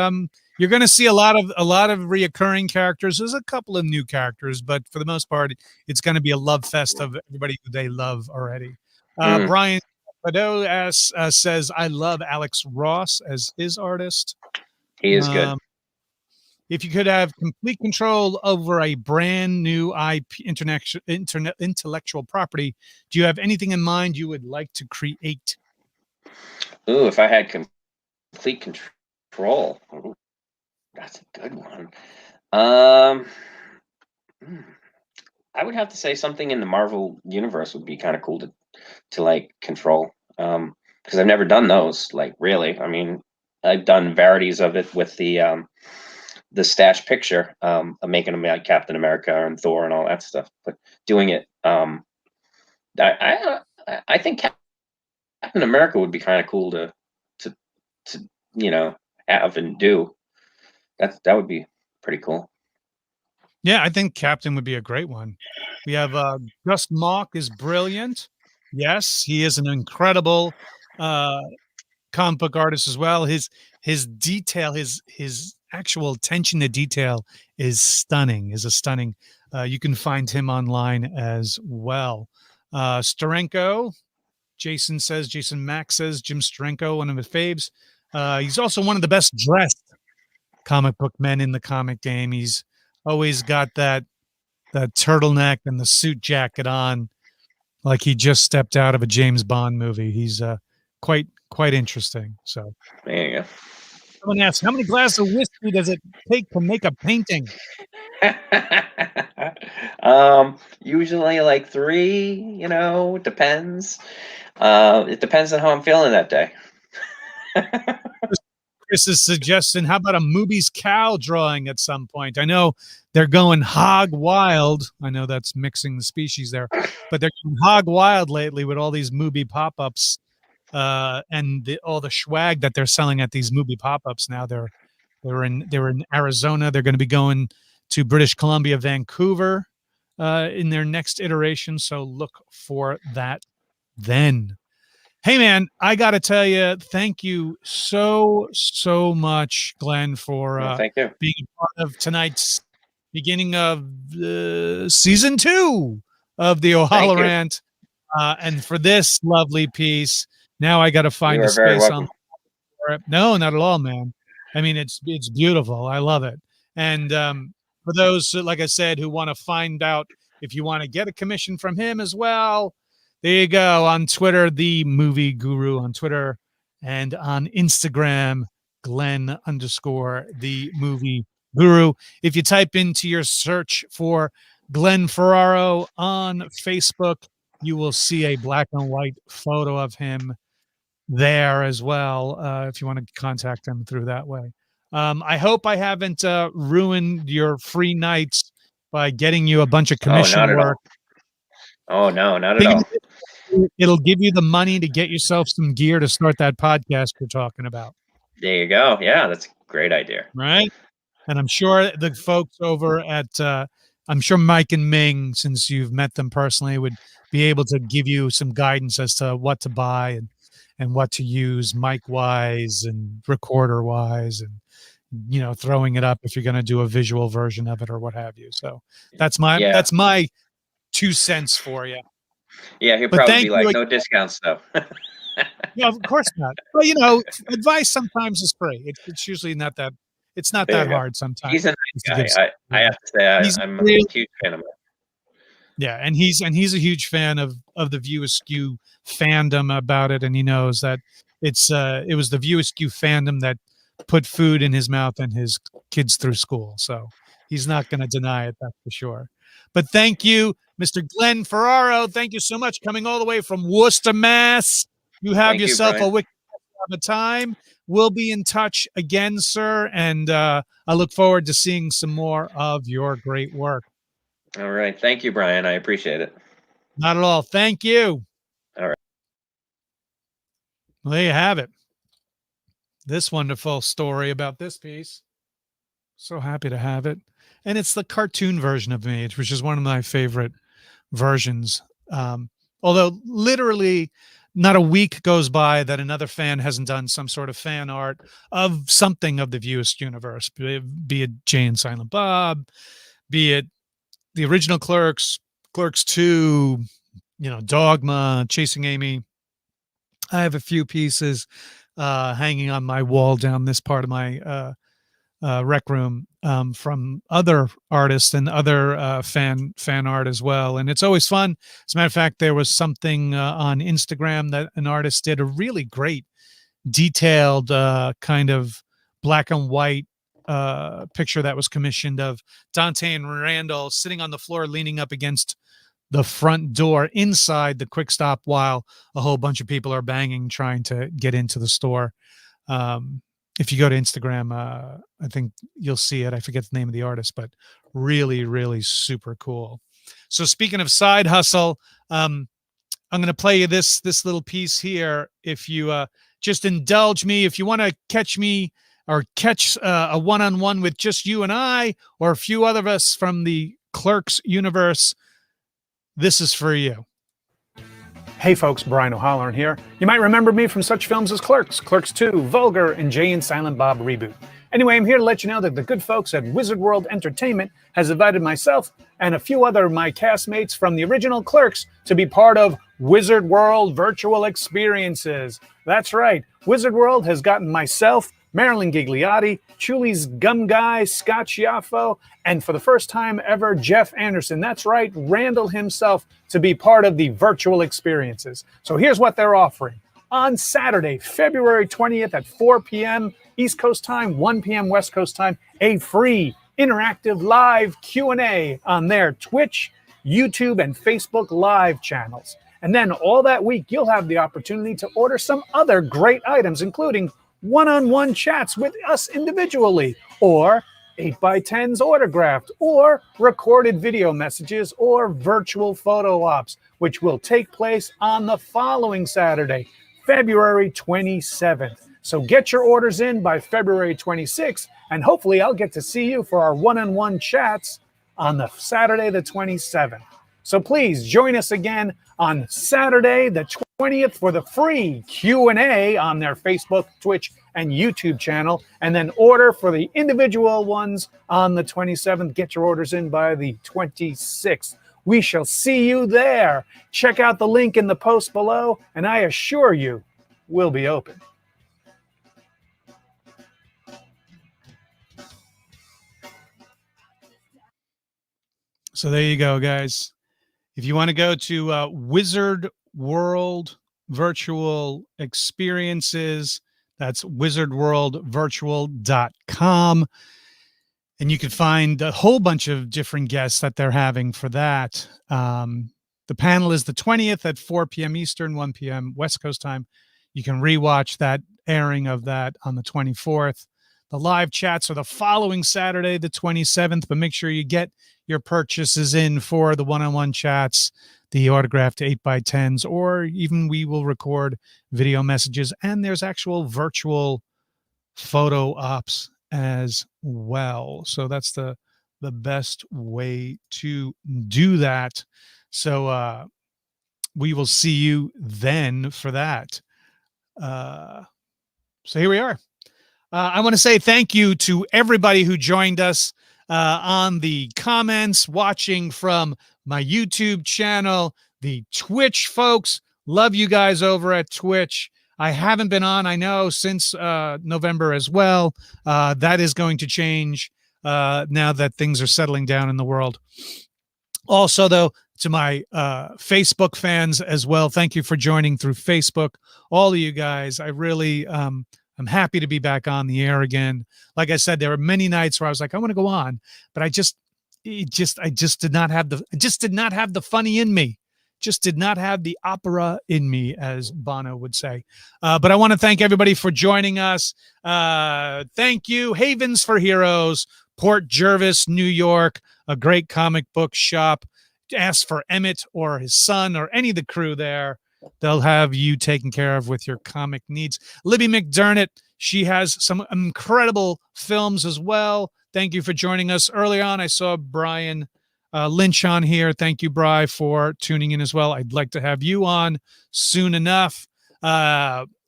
Speaker 1: You're going to see a lot of reoccurring characters. There's a couple of new characters, but for the most part, it's going to be a love fest of everybody who they love already. Brian Padeau says, "I love Alex Ross as his artist.
Speaker 6: He is good.
Speaker 1: If you could have complete control over a brand new IP intellectual property, do you have anything in mind you would like to create?"
Speaker 6: Ooh, if I had complete control. Ooh, that's a good one. I would have to say something in the Marvel universe would be kind of cool to like control. Because I've never done those. Like really, I mean, I've done varieties of it with the Stash picture of making them like Captain America and Thor and all that stuff. But doing it, I think Captain America would be kind of cool to have and do. That would be pretty cool.
Speaker 1: Yeah, I think Captain would be a great one. We have Gus Mock is brilliant. Yes, he is an incredible comic book artist as well. His detail, his actual attention to detail is stunning. You can find him online as well. Sterenko, Jason Mack says Jim Sterenko, one of his faves. He's also one of the best dressed comic book men in the comic game. He's always got that turtleneck and the suit jacket on, like he just stepped out of a James Bond movie. He's quite interesting. So
Speaker 6: there you go.
Speaker 1: Someone asks, how many glasses of whiskey does it take to make a painting?
Speaker 6: Usually like 3. It depends. It depends on how I'm feeling that day.
Speaker 1: Chris is suggesting, how about a Mooby's cow drawing at some point? I know they're going hog wild. I know that's mixing the species there, but they're going hog wild lately with all these Mooby pop-ups and all the swag that they're selling at these Mooby pop-ups now. They're in Arizona. They're going to be going to British Columbia, Vancouver in their next iteration. So look for that then. Hey, man, I got to tell you, thank you so much, Glenn, for
Speaker 6: thank you.
Speaker 1: being a part of tonight's beginning of season 2 of the O'HalloRANT. And for this lovely piece, now I got to find a space on for it. No, not at all, man. I mean, it's beautiful. I love it. And for those, like I said, who want to find out if you want to get a commission from him as well, there you go. On Twitter, The Movie Guru on Twitter, and on Instagram, Glenn_The Movie Guru. If you type into your search for Glenn Ferraro on Facebook, you will see a black and white photo of him there as well. If you want to contact him through that way. I hope I haven't ruined your free nights by getting you a bunch of commission work.
Speaker 6: Oh, no, not at all.
Speaker 1: It'll give you the money to get yourself some gear to start that podcast you're talking about.
Speaker 6: There you go. Yeah, that's a great idea.
Speaker 1: Right? And I'm sure the folks over at, I'm sure Mike and Ming, since you've met them personally, would be able to give you some guidance as to what to buy and what to use mic-wise and recorder-wise and, throwing it up if you're going to do a visual version of it or what have you. So that's my 2 cents for you.
Speaker 6: Yeah, he'll probably be like, no discounts though.
Speaker 1: Yeah, of course not. Well, advice sometimes is free. It's usually not that. It's not that hard sometimes.
Speaker 6: He's a nice guy. I have to say, I'm a huge fan of him.
Speaker 1: Yeah, and he's a huge fan of the View Askew fandom about it, and he knows that it was the View Askew fandom that put food in his mouth and his kids through school. So he's not going to deny it, that's for sure. But thank you, Mr. Glenn Ferraro. Thank you so much, coming all the way from Worcester, Mass. You have yourself a wicked time. We'll be in touch again, sir, and I look forward to seeing some more of your great work.
Speaker 6: All right. Thank you, Brian. I appreciate it.
Speaker 1: Not at all. Thank you.
Speaker 6: All right.
Speaker 1: Well, there you have it. This wonderful story about this piece. So happy to have it. And it's the cartoon version of Mage, which is one of my favorite versions. Although literally not a week goes by that another fan hasn't done some sort of fan art of something of the View Askew universe, be it Jay and Silent Bob, be it the original Clerks, Clerks 2, Dogma, Chasing Amy. I have a few pieces hanging on my wall down this part of my rec room from other artists and other fan art as well. And it's always fun. As a matter of fact, there was something on Instagram that an artist did, a really great detailed kind of black and white picture that was commissioned of Dante and Randall sitting on the floor leaning up against the front door inside the Quick Stop while a whole bunch of people are banging trying to get into the store. If you go to Instagram, I think you'll see it. I forget the name of the artist, but really, really super cool. So speaking of side hustle, I'm going to play you this little piece here. If you just indulge me, if you want to catch me or catch a one-on-one with just you and I, or a few other of us from the Clerks universe, this is for you. Hey folks, Brian O'HalloRANT here. You might remember me from such films as Clerks, Clerks 2, Vulgar, and Jay and Silent Bob Reboot. Anyway, I'm here to let you know that the good folks at Wizard World Entertainment has invited myself and a few other of my castmates from the original Clerks to be part of Wizard World Virtual Experiences. That's right, Wizard World has gotten myself, Marilyn Gigliotti, Chuli's Gum Guy, Scott Schiaffo, and for the first time ever, Jeff Anderson. That's right, Randall himself, to be part of the virtual experiences. So here's what they're offering. On Saturday, February 20th at 4 p.m. East Coast time, 1 p.m. West Coast time, a free interactive live Q&A on their Twitch, YouTube, and Facebook live channels. And then all that week, you'll have the opportunity to order some other great items, including one-on-one chats with us individually, or 8x10s autographed, or recorded video messages, or virtual photo ops, which will take place on the following Saturday, February 27th. So get your orders in by February 26th, and hopefully I'll get to see you for our one-on-one chats on the Saturday the 27th. So please join us again on Saturday the 20th for the free Q&A on their Facebook, Twitch, and YouTube channel, and then order for the individual ones on the 27th. Get your orders in by the 26th. We shall see you there. Check out the link in the post below, and I assure you, we'll be open. So there you go, guys. If you want to go to Wizard World Virtual Experiences, that's wizardworldvirtual.com. And you can find a whole bunch of different guests that they're having for that. The panel is the 20th at 4 p.m. Eastern, 1 p.m. West Coast time. You can rewatch that airing of that on the 24th. The live chats are the following Saturday, the 27th, but make sure you get your purchases in for the one-on-one chats, the autographed 8x10s, or even we will record video messages, and there's actual virtual photo ops as well. So that's the best way to do that. So we will see you then for that. So here we are. I want to say thank you to everybody who joined us on the comments, watching from my YouTube channel, the Twitch folks. Love you guys over at Twitch. I haven't been on, I know, since November as well. That is going to change now that things are settling down in the world. Also, though, to my Facebook fans as well, thank you for joining through Facebook. All of you guys, I really I'm happy to be back on the air again. Like I said, there were many nights where I was like, I want to go on, but I just did not have the funny in me. Just did not have the opera in me, as Bono would say. But I want to thank everybody for joining us. Thank you, Havens for Heroes, Port Jervis, New York, a great comic book shop. Ask for Emmett or his son or any of the crew there. They'll have you taken care of with your comic needs. Libby McDermott, she has some incredible films as well. Thank you for joining us. Early on, I saw Brian Lynch on here. Thank you, Bri, for tuning in as well. I'd like to have you on soon enough.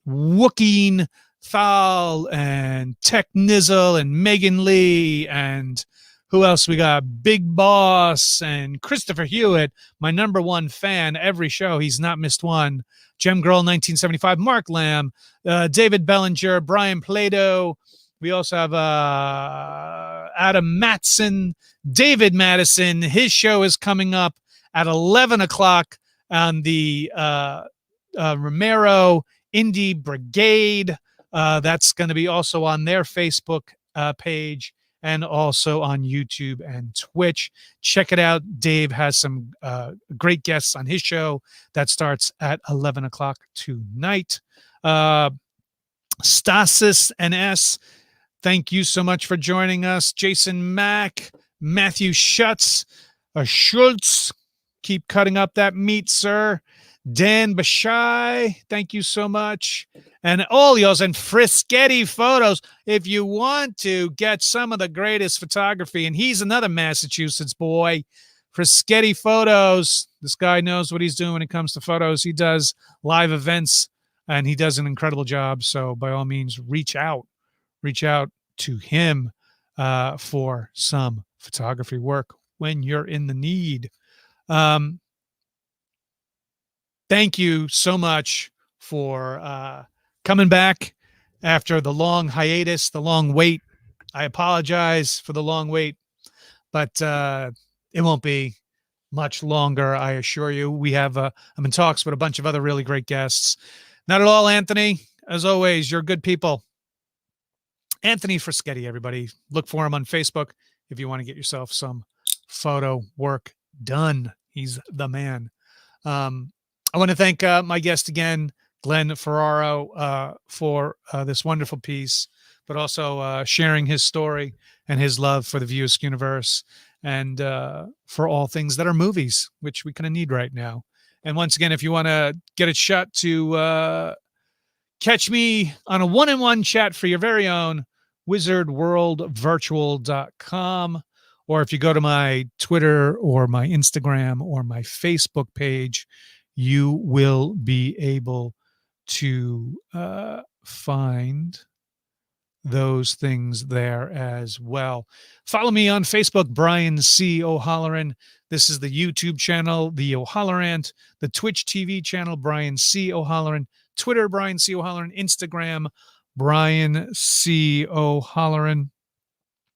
Speaker 1: Wookeen Thal and Tech Nizzle and Megan Lee and who else we got? Big Boss and Christopher Hewitt, my number one fan every show. He's not missed one. Gem Girl 1975, Mark Lamb, David Bellinger, Brian Plato. We also have Adam Matson, David Madison. His show is coming up at 11 o'clock on the Romero Indie Brigade. That's going to be also on their Facebook page and also on YouTube and Twitch. Check it out. Dave has some great guests on his show that starts at 11 o'clock tonight. Stasis NS, thank you so much for joining us. Jason Mack, Matthew Schultz, keep cutting up that meat, sir. Dan Bashai, thank you so much. And all yours and Frischetti Photos. If you want to get some of the greatest photography, and he's another Massachusetts boy, Frischetti Photos. This guy knows what he's doing when it comes to photos. He does live events, and he does an incredible job. So by all means, reach out to him for some photography work when you're in the need. Thank you so much for coming back after the long hiatus, the long wait. I apologize for the long wait, but it won't be much longer, I assure you. We have I'm in talks with a bunch of other really great guests. Not at all, Anthony. As always, you're good people. Anthony Frischetti, everybody. Look for him on Facebook if you want to get yourself some photo work done. He's the man. I want to thank my guest again, Glenn Ferraro, for this wonderful piece, but also sharing his story and his love for the View Askew Universe and for all things that are movies, which we kind of need right now. And once again, if you want to get a shot to catch me on a one-on-one chat for your very own, wizardworldvirtual.com, or if you go to my Twitter or my Instagram or my Facebook page, you will be able to find those things there as well. Follow me on Facebook, Brian C. O'HalloRANT. This is the YouTube channel, the O'HalloRANT, the Twitch TV channel, Brian C. O'HalloRANT, Twitter, Brian C. O'HalloRANT, Instagram, Brian C. O'HalloRANT.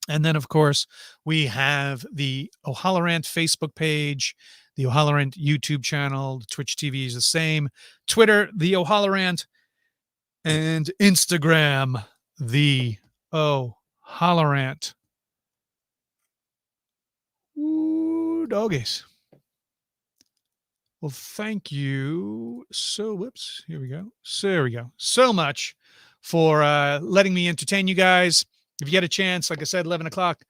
Speaker 1: And then, of course, we have the O'HalloRANT Facebook page, the O'HalloRANT YouTube channel, the Twitch TV is the same, Twitter, the O'HalloRANT, and Instagram, the O'HalloRANT. Ooh, doggies. Well, thank you so much for letting me entertain you guys. If you get a chance, like I said, 11 o'clock,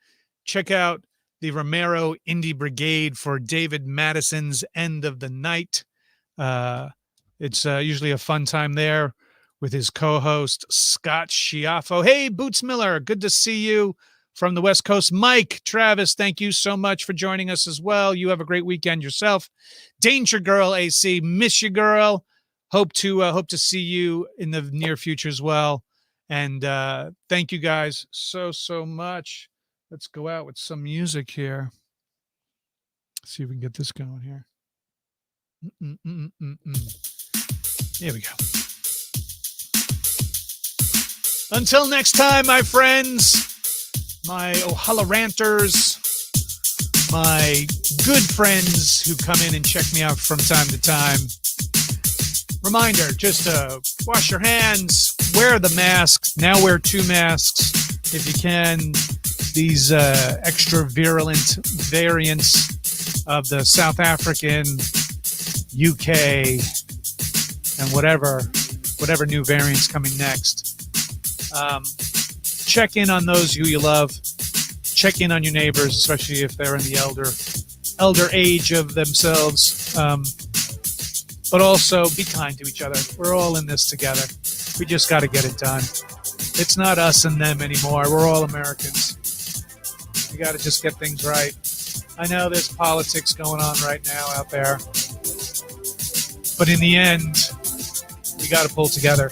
Speaker 1: check out the Romero Indie Brigade for David Madison's End of the Night. It's usually a fun time there with his co-host, Scott Schiaffo. Hey, Boots Miller, good to see you from the West Coast. Mike Travis, thank you so much for joining us as well. You have a great weekend yourself. Danger Girl AC, miss you, girl. Hope to see you in the near future as well. And thank you guys so much. Let's go out with some music here. Let's see if we can get this going here. Here we go. Until next time, my friends, my OHalloRanters, my good friends who come in and check me out from time to time. Reminder, just wash your hands, wear the mask. Now wear 2 masks if you can. These extra virulent variants of the South African, UK, and whatever new variants coming next. Check in on those who you love. Check in on your neighbors, especially if they're in the elder age of themselves. But also be kind to each other. We're all in this together. We just got to get it done. It's not us and them anymore. We're all Americans. We got to just get things right. I know there's politics going on right now out there. But in the end, we got to pull together.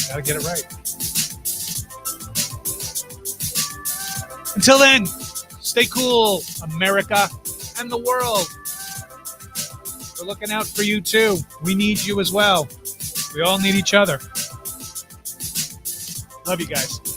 Speaker 1: Got to get it right. Until then, stay cool, America and the world. We're looking out for you too. We need you as well. We all need each other. Love you guys.